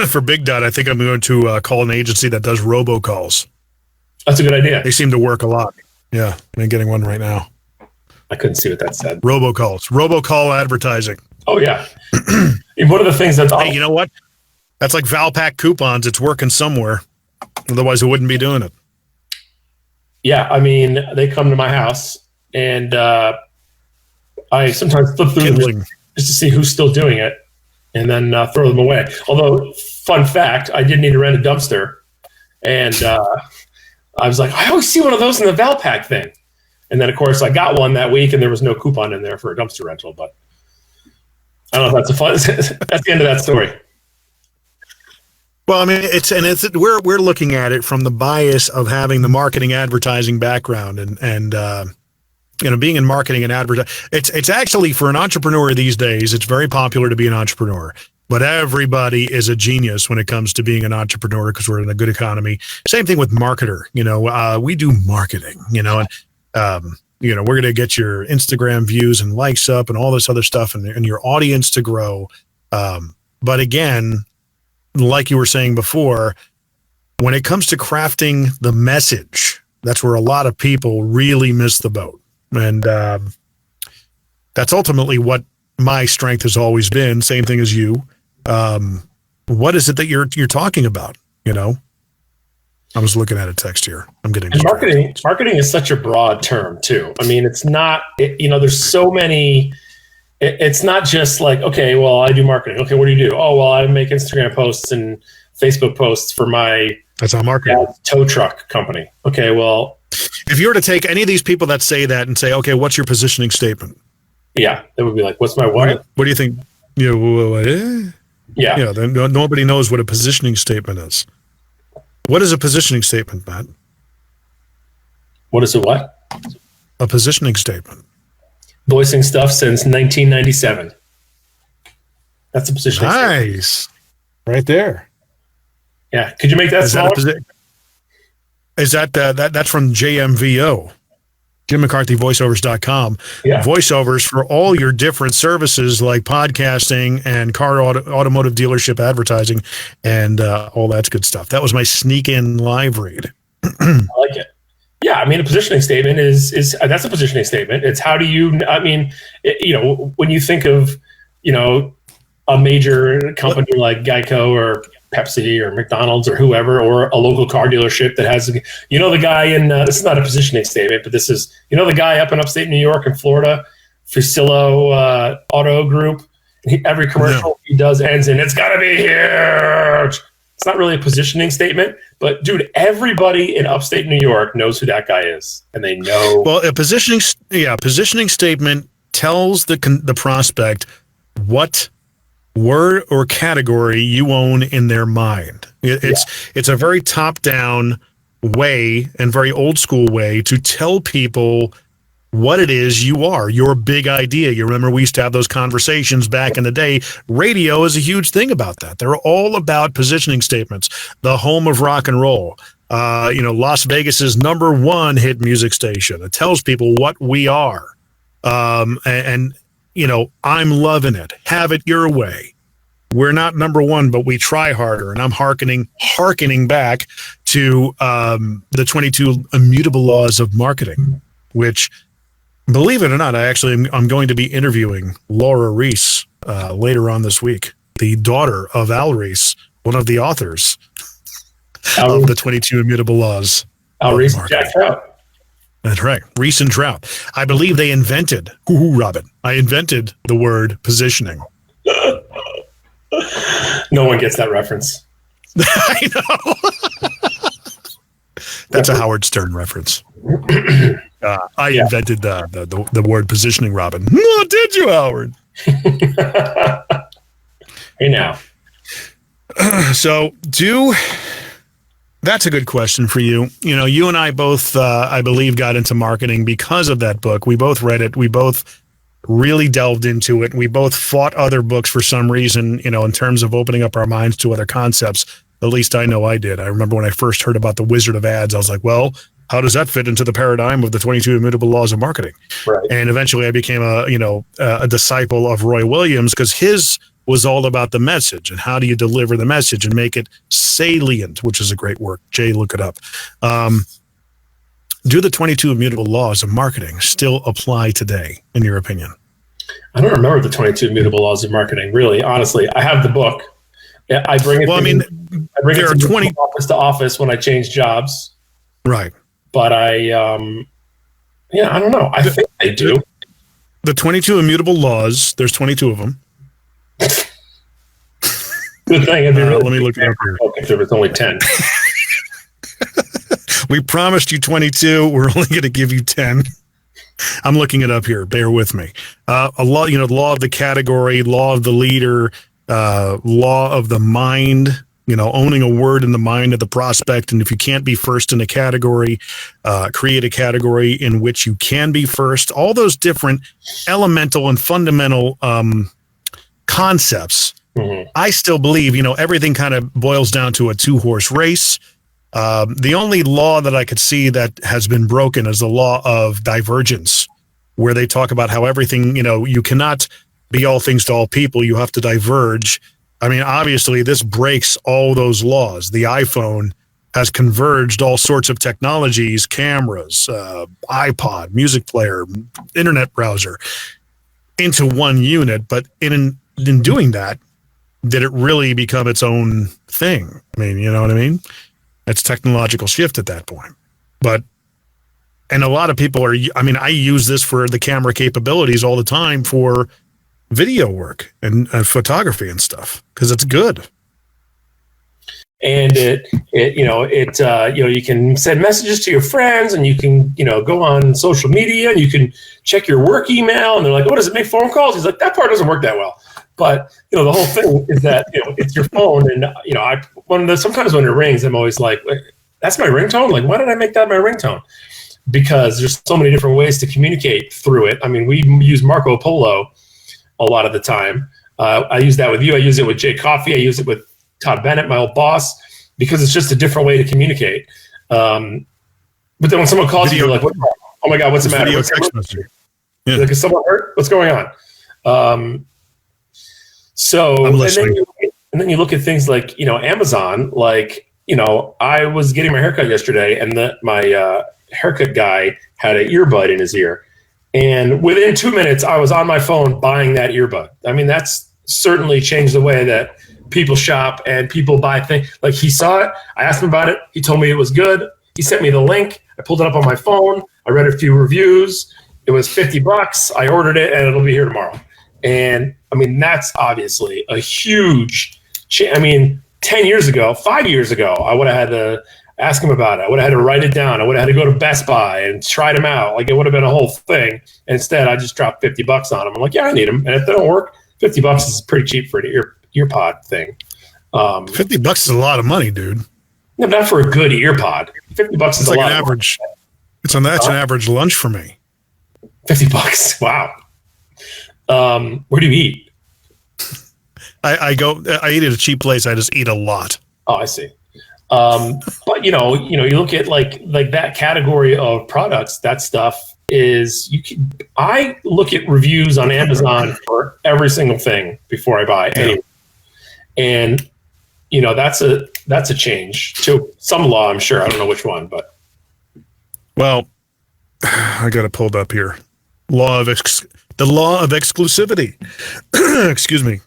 For Big Dot, I think I'm going to call an agency that does robocalls. That's a good idea. They seem to work a lot. Yeah, I'm getting one right now. I couldn't see what that said. Robocall advertising. Oh, yeah. One of the things that's... Hey, you know what? That's like Valpak coupons. It's working somewhere. Otherwise, I wouldn't be doing it. Yeah, I mean, they come to my house, and I sometimes flip through them just to see who's still doing it, and then throw them away. Although, fun fact, I did need to rent a dumpster, and I was like, I always see one of those in the Valpak thing. And then, of course, I got one that week, and there was no coupon in there for a dumpster rental. But I don't know if that's that's the end of that story. Well, I mean, we're looking at it from the bias of having the marketing advertising background and being in marketing and advertising. It's actually, for an entrepreneur these days, it's very popular to be an entrepreneur. But everybody is a genius when it comes to being an entrepreneur because we're in a good economy. Same thing with marketer. We do marketing, and we're going to get your Instagram views and likes up and all this other stuff and your audience to grow. But again, like you were saying before, when it comes to crafting the message, that's where a lot of people really miss the boat. And that's ultimately what my strength has always been. Same thing as you. What is it that you're talking about? I was looking at a text here. I'm getting marketing is such a broad term too. I mean, it's not, there's so many, it's not just like, okay, well, I do marketing. Okay. What do you do? Oh, well, I make Instagram posts and Facebook posts for that's not marketing. Tow truck company. Okay. Well, if you were to take any of these people that say that and say, okay, what's your positioning statement? Yeah. It would be like, what's my what? What do you think? Yeah. Then nobody knows what a positioning statement is. What is a positioning statement, Matt? What is a what? A positioning statement. Voicing stuff since 1997. That's a positioning statement. Nice. Right there. Yeah. Could you make that smaller? Is that that's from JMVO? JimMcCarthyVoiceovers.com. Yeah. Voiceovers for all your different services like podcasting and car automotive dealership advertising and all that good stuff. That was my sneak in live read. I like it. Yeah, I mean, a positioning statement is that's a positioning statement. It's how do you? I mean, when you think of a major company like Geico or Pepsi or McDonald's or whoever, or a local car dealership that has, the guy in, this is not a positioning statement, but this is, the guy up in upstate New York and Florida, Fusillo Auto Group. Every commercial he does ends in, it's got to be huge. It's not really a positioning statement, but dude, everybody in upstate New York knows who that guy is, and they know. Well, a positioning statement tells the prospect what word or category you own in their mind. It's a very top-down way and very old school way to tell people what it is you are, your big idea. You remember we used to have those conversations back in the day. Radio is a huge thing about that. They're all about positioning statements. The home of rock and roll. Las Vegas's #1 hit music station. It tells people what we are. I'm loving it. Have it your way. We're not #1, but we try harder. And I'm hearkening back to the 22 Immutable Laws of Marketing, which, believe it or not, I'm going to be interviewing Laura Reese later on this week, the daughter of Al Reese, one of the authors of the 22 Immutable Laws. Al Reese jacked out. That's right. Reese and Trout. I believe they invented, Robin, I invented the word positioning. No one gets that reference. I know. That's a Howard Stern reference. I invented the word positioning, Robin. No, did you, Howard? Hey, now. So that's a good question for you. You know, you and I both, I believe, got into marketing because of that book. We both read it. We both really delved into it. We both fought other books for some reason, you know, in terms of opening up our minds to other concepts. At least I know I did. I remember when I first heard about the Wizard of Ads, I was like, well, how does that fit into the paradigm of the 22 Immutable Laws of Marketing? Right. And eventually I became a disciple of Roy Williams, because his was all about the message and how do you deliver the message and make it salient, which is a great word. Jay, look it up. Do the 22 Immutable Laws of Marketing still apply today, in your opinion? I don't remember the 22 Immutable Laws of Marketing, really, honestly. I have the book. I bring it there are 20 office to office when I change jobs. Right. But I don't know. I think they do. The 22 Immutable Laws, there's 22 of them. Good thing. It'd be really let me look it up here. If there was only 10. We promised you 22. We're only going to give you 10. I'm looking it up here. Bear with me. A law, law of the category, law of the leader, law of the mind, owning a word in the mind of the prospect. And if you can't be first in a category, create a category in which you can be first. All those different elemental and fundamental concepts. Mm-hmm. I still believe, everything kind of boils down to a 2-horse race. The only law that I could see that has been broken is the law of divergence, where they talk about how everything, you cannot be all things to all people. You have to diverge. I mean, obviously, this breaks all those laws. The iPhone has converged all sorts of technologies, cameras, iPod, music player, internet browser, into one unit. But in doing that, did it really become its own thing? I mean, you know what I mean? It's technological shift at that point. And a lot of people I use this for the camera capabilities all the time for video work and photography and stuff, because it's good. And you can send messages to your friends, and you can, go on social media, and you can check your work email, and they're like, "Oh, does it make phone calls?" He's like, "That part doesn't work that well." But the whole thing is that it's your phone, and sometimes when it rings, I'm always like, "That's my ringtone." Like, why did I make that my ringtone? Because there's so many different ways to communicate through it. I mean, we use Marco Polo a lot of the time. I use that with you. I use it with Jay Coffey. I use it with Todd Bennett, my old boss, because it's just a different way to communicate. But then when someone calls you, you're like, "Oh my God, what's the matter?" Video text message. Yeah. Like, is someone hurt? What's going on? And then you look at things like, Amazon, like, I was getting my haircut yesterday, and my haircut guy had an earbud in his ear. And within 2 minutes, I was on my phone buying that earbud. I mean, that's certainly changed the way that people shop and people buy things. Like, he saw it. I asked him about it. He told me it was good. He sent me the link. I pulled it up on my phone. I read a few reviews. It was $50. I ordered it, and it'll be here tomorrow. And I mean, that's obviously a huge change. I mean, 10 years ago, 5 years ago, I would have had to ask him about it. I would have had to write it down. I would have had to go to Best Buy and try them out. Like, it would have been a whole thing. And instead, I just dropped $50 on them. I'm like, yeah, I need them. And if they don't work, $50 is pretty cheap for an earpod thing. $50 is a lot of money, dude. No, not for a good earpod. $50 is like a lot. An average. That's an average lunch for me. $50. Wow. Where do you eat? I eat at a cheap place. I just eat a lot. Oh, I see. But you look at like that category of products. That stuff is I look at reviews on Amazon for every single thing before I buy anything. And that's a change to some law, I'm sure. I don't know which one, but I got it pulled up here. The law of exclusivity. Excuse me.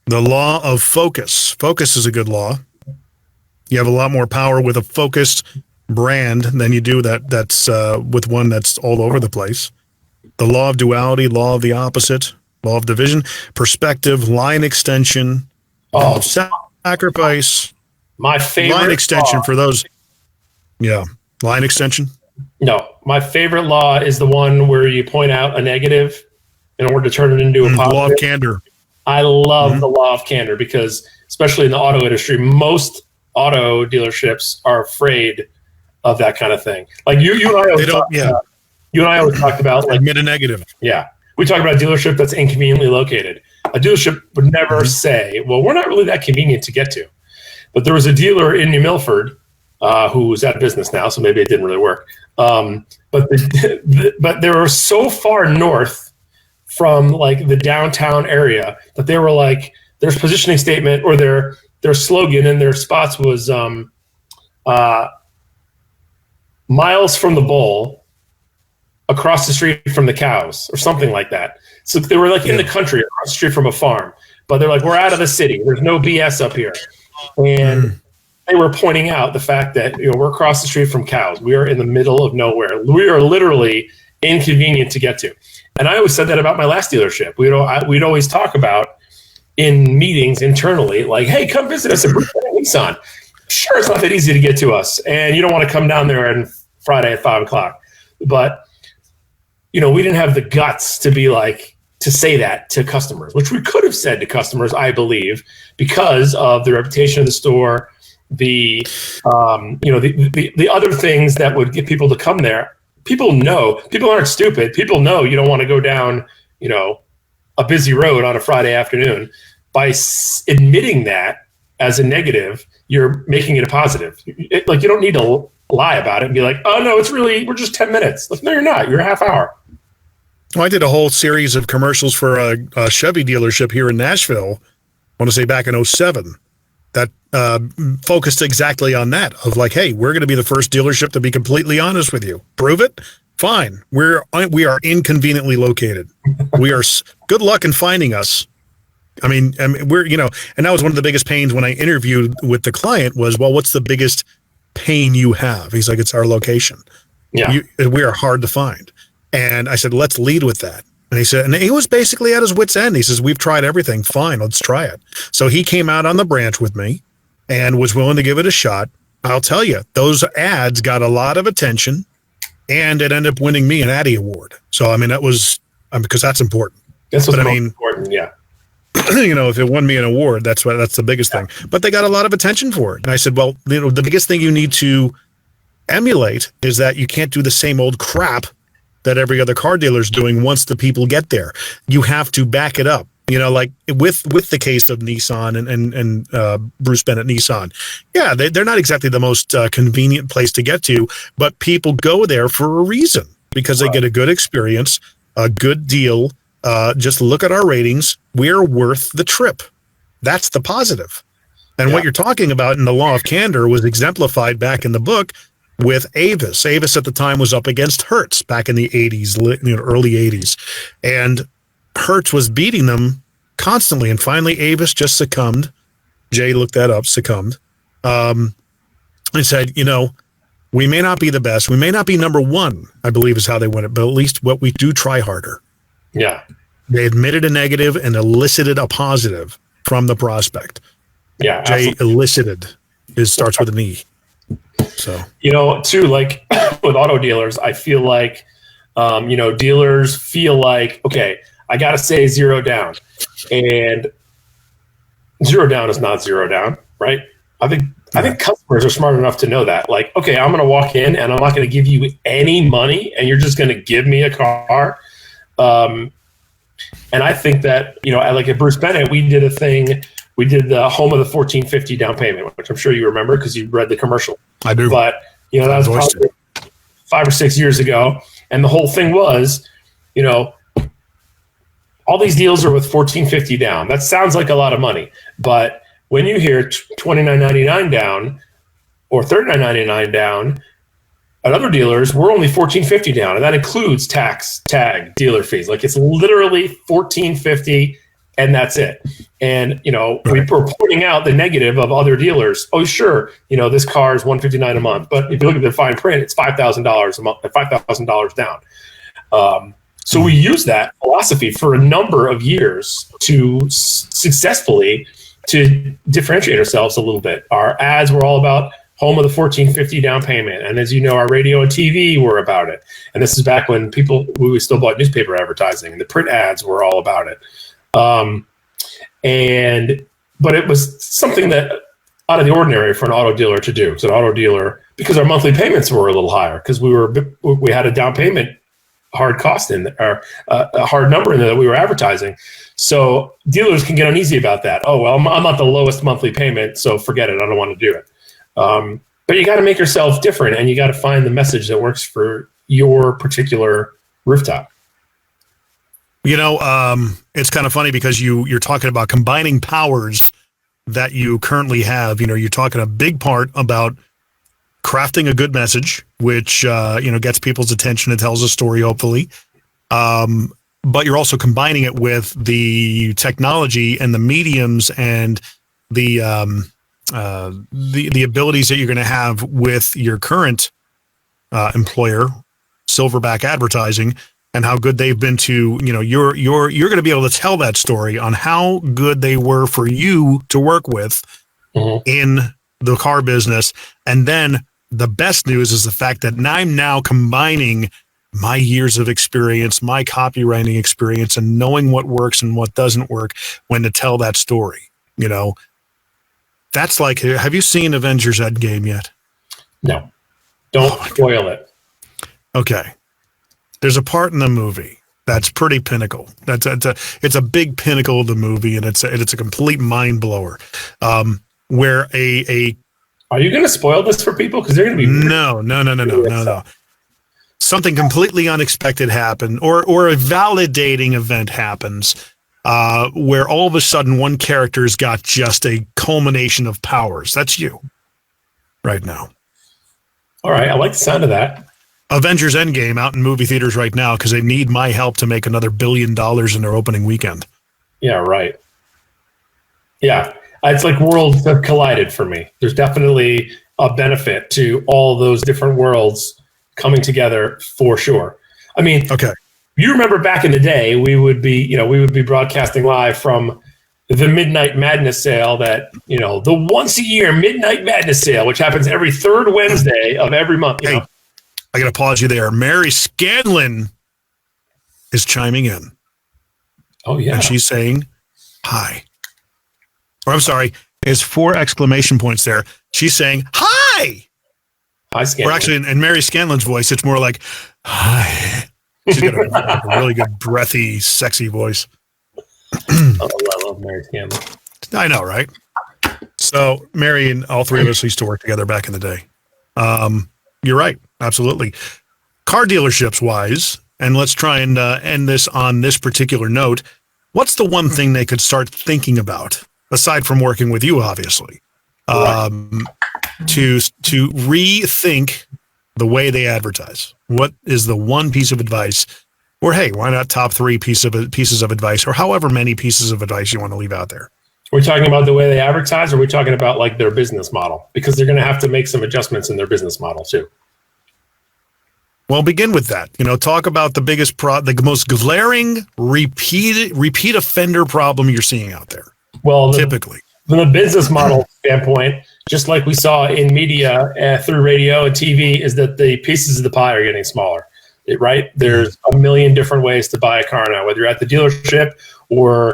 The law of focus. Focus is a good law. You have a lot more power with a focused brand than you do that's with one that's all over the place. The law of duality, law of the opposite, law of division, perspective, line extension, sacrifice. My favorite line extension law. For those. Yeah, line extension. No, my favorite law is the one where you point out a negative in order to turn it into a positive. Law of candor. I love the law of candor because, especially in the auto industry, most auto dealerships are afraid of that kind of thing. Like you and I always talked about like admit a negative. Yeah, we talk about a dealership that's inconveniently located. A dealership would never say, "Well, we're not really that convenient to get to." But there was a dealer in New Milford who was out of business now, so maybe it didn't really work. But they were so far north from like the downtown area that they were like their positioning statement or their slogan in their spots was miles from the bowl, across the street from the cows, or something like that. So they were like in the country across the street from a farm, but they're like, we're out of the city. There's no BS up here. And they were pointing out the fact that, we're across the street from cows. We are in the middle of nowhere. We are literally inconvenient to get to. And I always said that about my last dealership. We'd always talk about in meetings internally, like, hey, come visit us at Nissan. Sure, it's not that easy to get to us. And you don't want to come down there on Friday at 5:00. But, we didn't have the guts to be like, to say that to customers, which we could have said to customers, I believe, because of the reputation of the store, the other things that would get people to come there. People aren't stupid. People know you don't want to go down, a busy road on a Friday afternoon. By admitting that as a negative, you're making it a positive. You don't need to lie about it and be like, oh no, we're just 10 minutes. Like, no, you're not. You're a half hour. Well, I did a whole series of commercials for a Chevy dealership here in Nashville. I want to say back in 2007, that focused exactly on that of like, hey, we're going to be the first dealership to be completely honest with you. Prove it. Fine. We are inconveniently located. We are good luck in finding us. I mean, we're, and that was one of the biggest pains when I interviewed with the client was, well, what's the biggest pain you have? He's like, it's our location. Yeah. We are hard to find. And I said, let's lead with that. And he said, and he was basically at his wit's end. He says, we've tried everything. Fine, let's try it. So he came out on the branch with me and was willing to give it a shot. I'll tell you, those ads got a lot of attention and it ended up winning me an Addy Award. So, I mean, that was because that's important. That's what's important, yeah. If it won me an award, that's the biggest thing. But they got a lot of attention for it. And I said, well, the biggest thing you need to emulate is that you can't do the same old crap that every other car dealer is doing once the people get there. You have to back it up. Like with the case of Nissan and Bruce Bennett Nissan. Yeah, they're not exactly the most convenient place to get to, but people go there for a reason because they get a good experience, a good deal. Just look at our ratings. We're worth the trip. That's the positive. And what you're talking about in the law of candor was exemplified back in the book with Avis. Avis at the time was up against Hertz back in the 80s, early 80s. And Hertz was beating them constantly. And finally, Avis just succumbed. Jay looked that up, succumbed. And said, we may not be the best. We may not be number one, I believe is how they win it. But at least what we do try harder. Yeah. They admitted a negative and elicited a positive from the prospect. Yeah. Jay absolutely. elicited. It starts with an E. So, too, like with auto dealers, I feel like, dealers feel like, okay, I got to say 0 down, and 0 down is not 0 down, right? I think customers are smart enough to know that, like, okay, I'm going to walk in and I'm not going to give you any money and you're just going to give me a car. And I think that, like at Bruce Bennett, we did a thing. We did the home of the $1,450 down payment, which I'm sure you remember because you read the commercial. I do. But, that was probably 5 or 6 years ago. And the whole thing was, all these deals are with $1,450 down. That sounds like a lot of money. But when you hear $29.99 down or $39.99 down, at other dealers, we're only $1,450 down. And that includes tax, tag, dealer fees. Like it's literally $1,450 and that's it. And, we were pointing out the negative of other dealers. Oh, sure, this car is $159 a month, but if you look at the fine print, it's $5,000 a month, $5,000 down. So we used that philosophy for a number of years to successfully to differentiate ourselves a little bit. Our ads were all about home of the $1,450 down payment, and as you know, our radio and TV were about it. And this is back when we still bought newspaper advertising, and the print ads were all about it. But it was something that out of the ordinary for an auto dealer to do. So an auto dealer, because our monthly payments were a little higher, because we had a down payment hard cost in there, a hard number in there that we were advertising. So dealers can get uneasy about that. Oh, well, I'm not the lowest monthly payment, so forget it. I don't want to do it. But you got to make yourself different, and you got to find the message that works for your particular rooftop. It's kind of funny because you're talking about combining powers that you currently have. You're talking a big part about crafting a good message, which, gets people's attention and tells a story, hopefully. But you're also combining it with the technology and the mediums and the abilities that you're going to have with your current employer, Silverback Advertising, and how good they've been to, you're going to be able to tell that story on how good they were for you to work with in the car business. And then the best news is the fact that I'm now combining my years of experience, my copywriting experience, and knowing what works and what doesn't work when to tell that story. That's like, have you seen Avengers Endgame yet? No. Don't spoil it. Okay. There's a part in the movie that's pretty pinnacle. It's a big pinnacle of the movie, and it's a complete mind blower. Where are you going to spoil this for people? Because they're going to be no. Something completely unexpected happened, or a validating event happens, where all of a sudden one character's got just a culmination of powers. That's you, right now. All right, I like the sound of that. Avengers Endgame out in movie theaters right now because they need my help to make another $1 billion in their opening weekend. Yeah, right. Yeah, it's like worlds have collided for me. There's definitely a benefit to all those different worlds coming together for sure. I mean, okay. You remember back in the day, we would be broadcasting live from the Midnight Madness sale that, the once a year Midnight Madness sale, which happens every third Wednesday of every month. Hey, I got to pause you there. Mary Scanlon is chiming in. Oh, yeah. And she's saying, hi. Or I'm sorry, there's 4 exclamation points there. She's saying, hi. Hi, Scanlon. Or actually, in Mary Scanlon's voice, it's more like, hi. She's got a really good, breathy, sexy voice. I love Mary Scanlon. I know, right? So, Mary and all 3 of us used to work together back in the day. You're right. Absolutely. Car dealerships wise, and let's try and end this on this particular note. What's the one thing they could start thinking about, aside from working with you, obviously, to rethink the way they advertise? What is the one piece of advice, or hey, why not top 3 pieces of advice, or however many pieces of advice you want to leave out there? Are we talking about the way they advertise, or are we talking about like their business model? Because they're going to have to make some adjustments in their business model too. Well, begin with that. Talk about the biggest the most glaring repeat offender problem you're seeing out there. Well, typically, from the business model standpoint, just like we saw in media through radio and TV, is that the pieces of the pie are getting smaller. Right? There's a million different ways to buy a car now, whether you're at the dealership or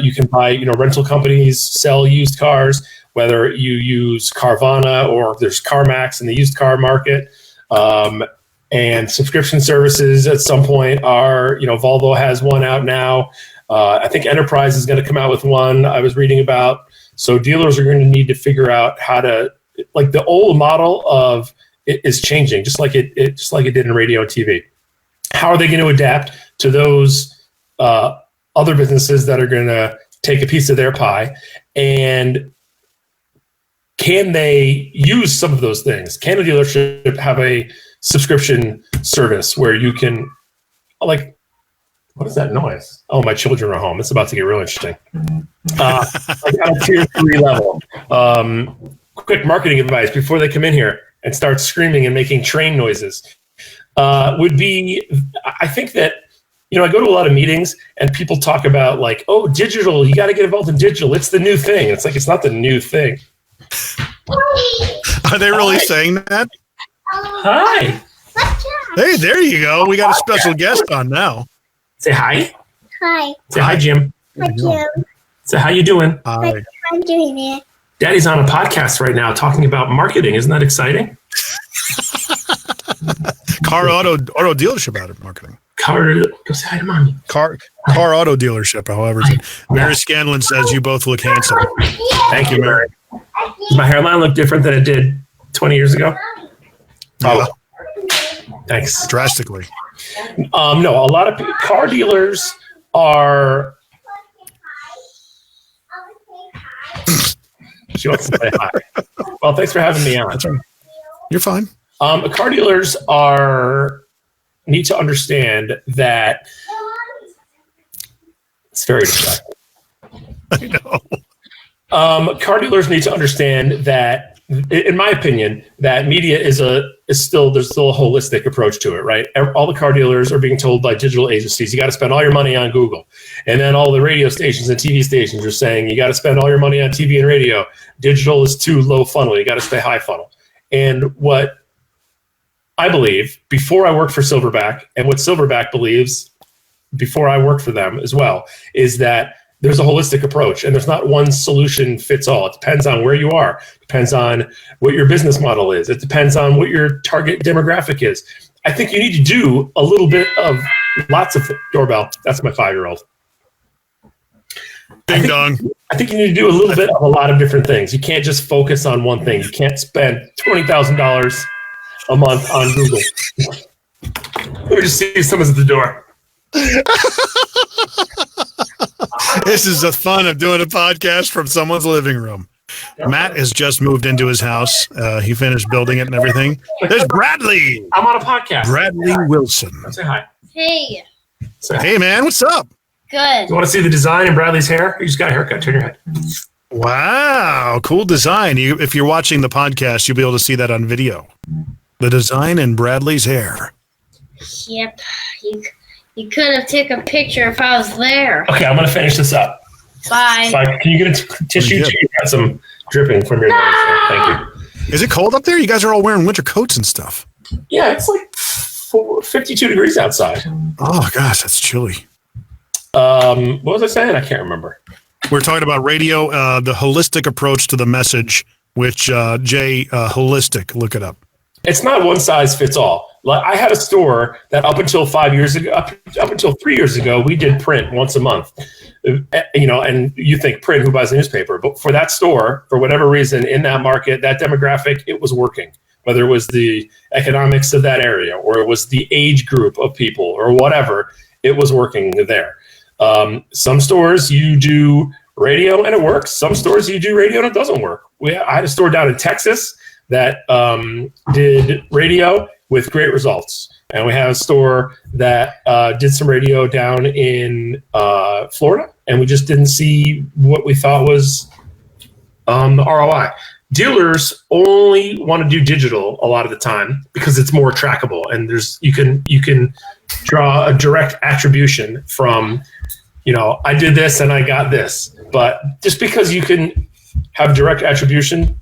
you can buy, rental companies sell used cars, whether you use Carvana or there's CarMax in the used car market. And subscription services at some point are, Volvo has one out now. I think Enterprise is going to come out with one I was reading about. So dealers are going to need to figure out how to, like the old model of it is changing, just like it did in radio and TV. How are they going to adapt to those other businesses that are going to take a piece of their pie? And can they use some of those things? Can a dealership have a subscription service where you can, like, What is that noise? Oh, my children are home. It's about to get real interesting. Like on a tier 3 level. Quick marketing advice before they come in here and start screaming and making train noises would be, I think that, I go to a lot of meetings and people talk about like, oh, digital, you got to get involved in digital. It's the new thing. It's like, it's not the new thing. Are they really saying that? Hi. Hey, there you go. We got a special guest on now. Say hi. Hi. Say hi, Jim. Hi, Jim. Say how you doing? Hi. I'm doing it. Daddy's on a podcast right now talking about marketing. Isn't that exciting? Car auto dealership out of marketing. Go say hi to mommy. Car auto dealership, however. Mary Scanlon says you both look handsome. Thank you, Mary. Does my hairline look different than it did 20 years ago? Yeah. Thanks. Drastically. No, a lot of car dealers are. She wants to say hi. Well, thanks for having me on. That's right. You're fine. Car dealers need to understand that it's very distracting. I know. Car dealers need to understand that, in my opinion, that media there's still a holistic approach to it, right? All the car dealers are being told by digital agencies, you got to spend all your money on Google. And then all the radio stations and TV stations are saying, you got to spend all your money on TV and radio. Digital is too low funnel. You got to stay high funnel. And what I believe before I worked for Silverback, and what Silverback believes before I worked for them as well, is that there's a holistic approach and there's not one solution fits all. It depends on where you are. It depends on what your business model is. It depends on what your target demographic is. I think you need to do a little bit of lots of doorbell. That's my 5-year-old. Ding dong. I think you need to do a little bit of a lot of different things. You can't just focus on one thing. You can't spend $20,000 a month on Google. Let me just see if someone's at the door. This is the fun of doing a podcast from someone's living room. Matt has just moved into his house. He finished building it and everything. There's Bradley. I'm on a podcast. Bradley Wilson. Say hi. Hey. Say hi. Hey, man, what's up? Good. You want to see the design in Bradley's hair? You just got a haircut. Turn your head. Wow, cool design. If you're watching the podcast, you'll be able to see that on video. The design in Bradley's hair. Yep. You could have taken a picture if I was there. Okay, I'm going to finish this up. Bye. Can you get a tissue? You got some dripping from your nose. So thank you. Is it cold up there? You guys are all wearing winter coats and stuff. Yeah, it's like 52 degrees outside. Oh, gosh, that's chilly. What was I saying? I can't remember. We're talking about radio, the holistic approach to the message, which holistic, look it up. It's not one size fits all. Like I had a store that up until 5 years ago, up until 3 years ago, we did print once a month. And you think print, who buys a newspaper? But for that store, for whatever reason, in that market, that demographic, it was working. Whether it was the economics of that area, or it was the age group of people, or whatever, it was working there. Some stores you do radio and it works. Some stores you do radio and it doesn't work. I had a store down in Texas that did radio with great results. And we have a store that did some radio down in Florida, and we just didn't see what we thought was the ROI. Dealers only want to do digital a lot of the time because it's more trackable, and you can draw a direct attribution from, I did this and I got this. But just because you can have direct attribution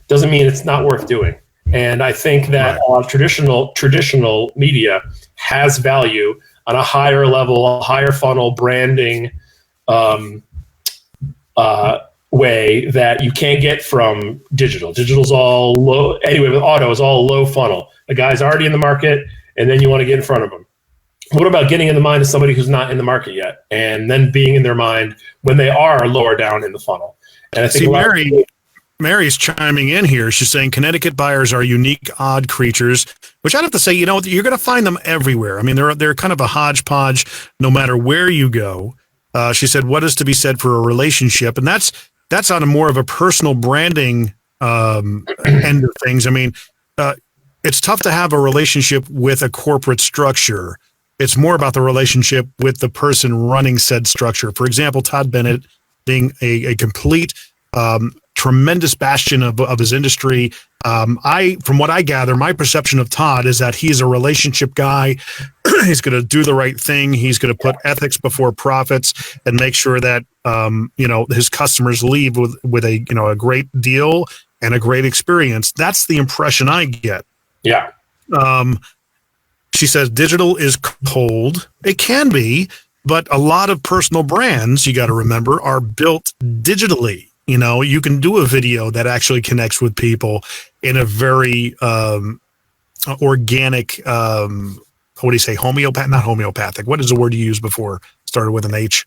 doesn't mean it's not worth doing. And I think that traditional media has value on a higher level, higher funnel branding way that you can't get from digital. Digital's all low. Anyway, with auto is all low funnel. The guy's already in the market, and then you want to get in front of him. What about getting in the mind of somebody who's not in the market yet, and then being in their mind when they are lower down in the funnel? And I think Mary's chiming in here. She's saying Connecticut buyers are unique, odd creatures, which I'd have to say, you're going to find them everywhere. I mean, they're kind of a hodgepodge no matter where you go. She said, what is to be said for a relationship? And that's on a more of a personal branding end of things. I mean, it's tough to have a relationship with a corporate structure It's more about the relationship with the person running said structure. For example, Todd Bennett being a complete, tremendous bastion of his industry. From what I gather, my perception of Todd is that he's a relationship guy. He's going to do the right thing. He's going to put ethics before profits and make sure that, his customers leave with a great deal and a great experience. That's the impression I get. Yeah. She says digital is cold. It can be, but a lot of personal brands, you got to remember, are built digitally. You can do a video that actually connects with people in a very organic, what do you say, not homeopathic. What is the word you used before? Started with an H.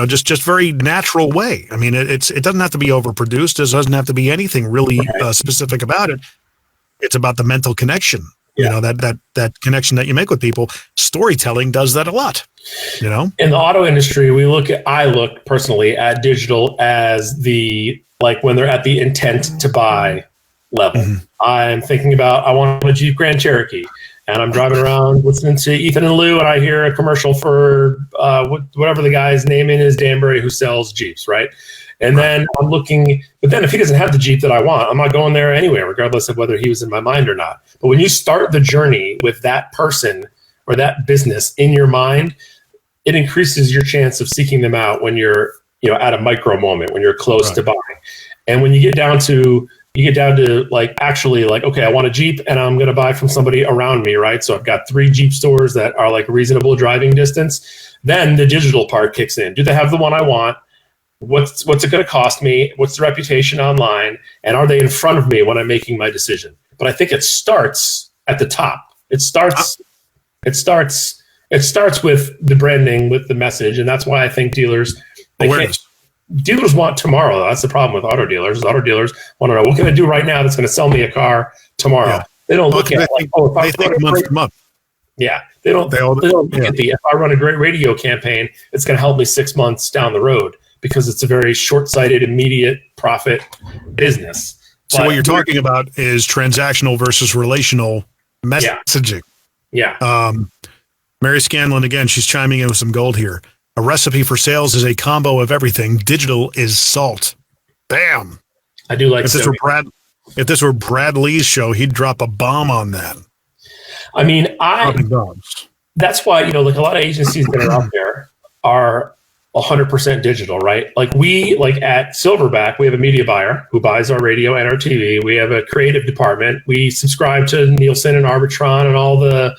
Just very natural way. I mean, it doesn't have to be overproduced. It doesn't have to be anything really specific about it. It's about the mental connection. Yeah. That connection that you make with people. Storytelling does that a lot. In the auto industry, I look personally at digital as when they're at the intent to buy level. Mm-hmm. I'm thinking about, I want a Jeep Grand Cherokee, and I'm driving around listening to Ethan and Lou, and I hear a commercial for whatever the guy's name is, Danbury, who sells Jeeps, right? And then I'm looking, but then if he doesn't have the Jeep that I want, I'm not going there anyway, regardless of whether he was in my mind or not. But when you start the journey with that person or that business in your mind, it increases your chance of seeking them out when you're, at a micro moment, when you're close to buying. And when you get down to okay, I want a Jeep and I'm going to buy from somebody around me, right? So I've got 3 Jeep stores that are like reasonable driving distance. Then the digital part kicks in. Do they have the one I want? What's it going to cost me? What's the reputation online? And are they in front of me when I'm making my decision? But I think it starts at the top. It starts with the branding, with the message. And that's why I think dealers want tomorrow. That's the problem with auto dealers. Auto dealers want to know, what can I do right now that's going to sell me a car tomorrow? Yeah. They don't look at they think month to month. Yeah, they don't look at if I run a great radio campaign, it's going to help me 6 months down the road, because it's a very short-sighted, immediate profit business. So what you're talking about is transactional versus relational messaging. Yeah. Mary Scanlon, again, she's chiming in with some gold here. A recipe for sales is a combo of everything. Digital is salt. Bam. I do like if this were Brad Lee's show, he'd drop a bomb on that. I mean, that's why, a lot of agencies that are out there are 100% digital, right? Like at Silverback, we have a media buyer who buys our radio and our TV. We have a creative department. We subscribe to Nielsen and Arbitron and all the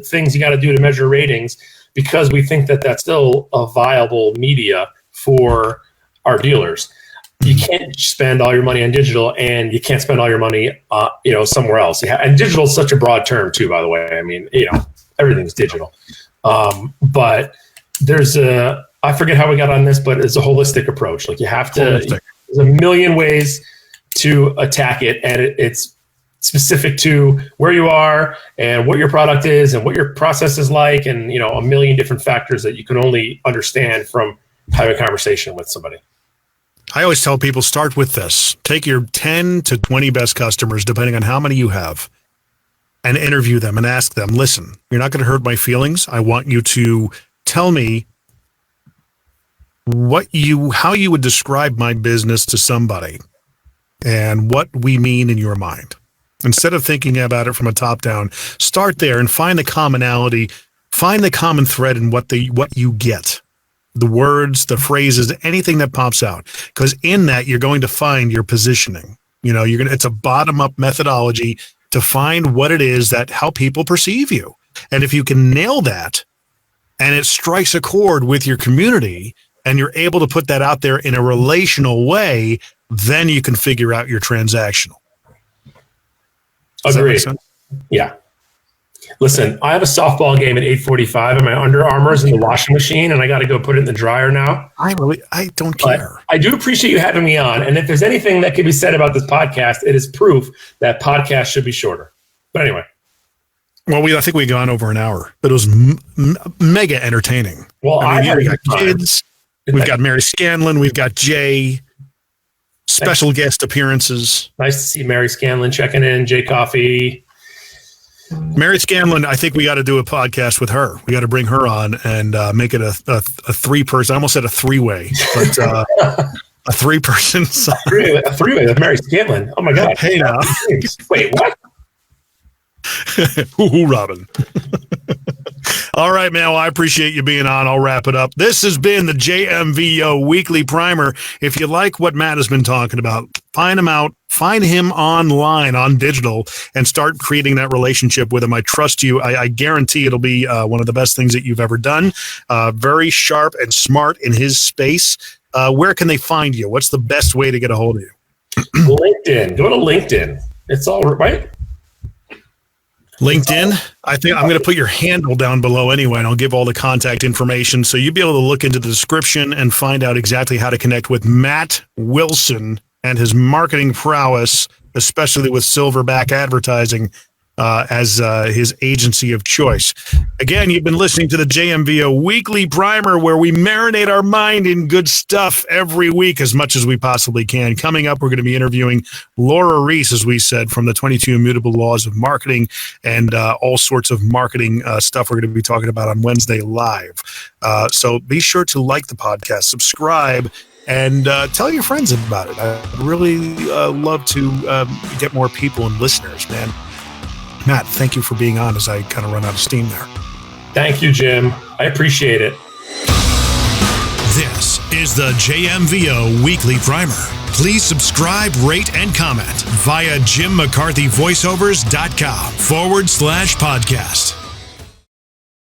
things you got to do to measure ratings, because we think that that's still a viable media for our dealers. You can't spend all your money on digital, and you can't spend all your money, somewhere else. And digital is such a broad term too, by the way. I mean, everything's digital. But there's I forget how we got on this, but it's a holistic approach. Like, you have to, there's a million ways to attack it, and it's specific to where you are and what your product is and what your process is like, and, a million different factors that you can only understand from having a conversation with somebody. I always tell people, start with this. Take your 10 to 20 best customers, depending on how many you have, and interview them and ask them, listen, you're not going to hurt my feelings. I want you to tell me how you would describe my business to somebody and what we mean in your mind. Instead of thinking about it from a top down, start there and find the commonality, find the common thread in what you get. The words, the phrases, anything that pops out, because in that you're going to find your positioning. It's a bottom-up methodology to find what it is that how people perceive you. And if you can nail that, and it strikes a chord with your community, and you're able to put that out there in a relational way, then you can figure out your transactional. Agreed. Yeah. Listen, I have a softball game at 8:45, and my Under Armour's in the washing machine, and I got to go put it in the dryer now. I don't care. I do appreciate you having me on. And if there's anything that can be said about this podcast, it is proof that podcasts should be shorter. But anyway. Well, I think we've gone over an hour, but it was mega entertaining. Well, we got kids, we've got Mary Scanlon, we've got Jay, special guest appearances. Nice to see Mary Scanlon checking in, Jay Coffee. Mary Scanlon, I think we got to do a podcast with her. We got to bring her on and make it a 3-person. I almost said a 3-way, but a 3-person. A three-way with Mary Scanlon. Oh my God! Hey now, wait, what? Hoo-hoo, Robin. All right, man. Well, I appreciate you being on. I'll wrap it up. This has been the JMVO Weekly Primer. If you like what Matt has been talking about, find him out. Find him online, on digital, and start creating that relationship with him. I trust you. I guarantee it'll be one of the best things that you've ever done. Very sharp and smart in his space. Where can they find you? What's the best way to get a hold of you? LinkedIn. Go to LinkedIn. It's all right. LinkedIn. I think I'm going to put your handle down below anyway, and I'll give all the contact information. So you'll be able to look into the description and find out exactly how to connect with Matt Wilson and his marketing prowess, especially with Silverback Advertising as his agency of choice. Again, you've been listening to the JMVO Weekly Primer, where we marinate our mind in good stuff every week as much as we possibly can. Coming up, we're going to be interviewing Laura Reese, as we said, from the 22 Immutable Laws of Marketing, and all sorts of marketing stuff we're going to be talking about on Wednesday live. So be sure to like the podcast, subscribe, and tell your friends about it. I'd really love to get more people and listeners, man. Matt, thank you for being on as I kind of run out of steam there. Thank you, Jim. I appreciate it. This is the JMVO Weekly Primer. Please subscribe, rate, and comment via JimMcCarthyVoiceovers.com /podcast.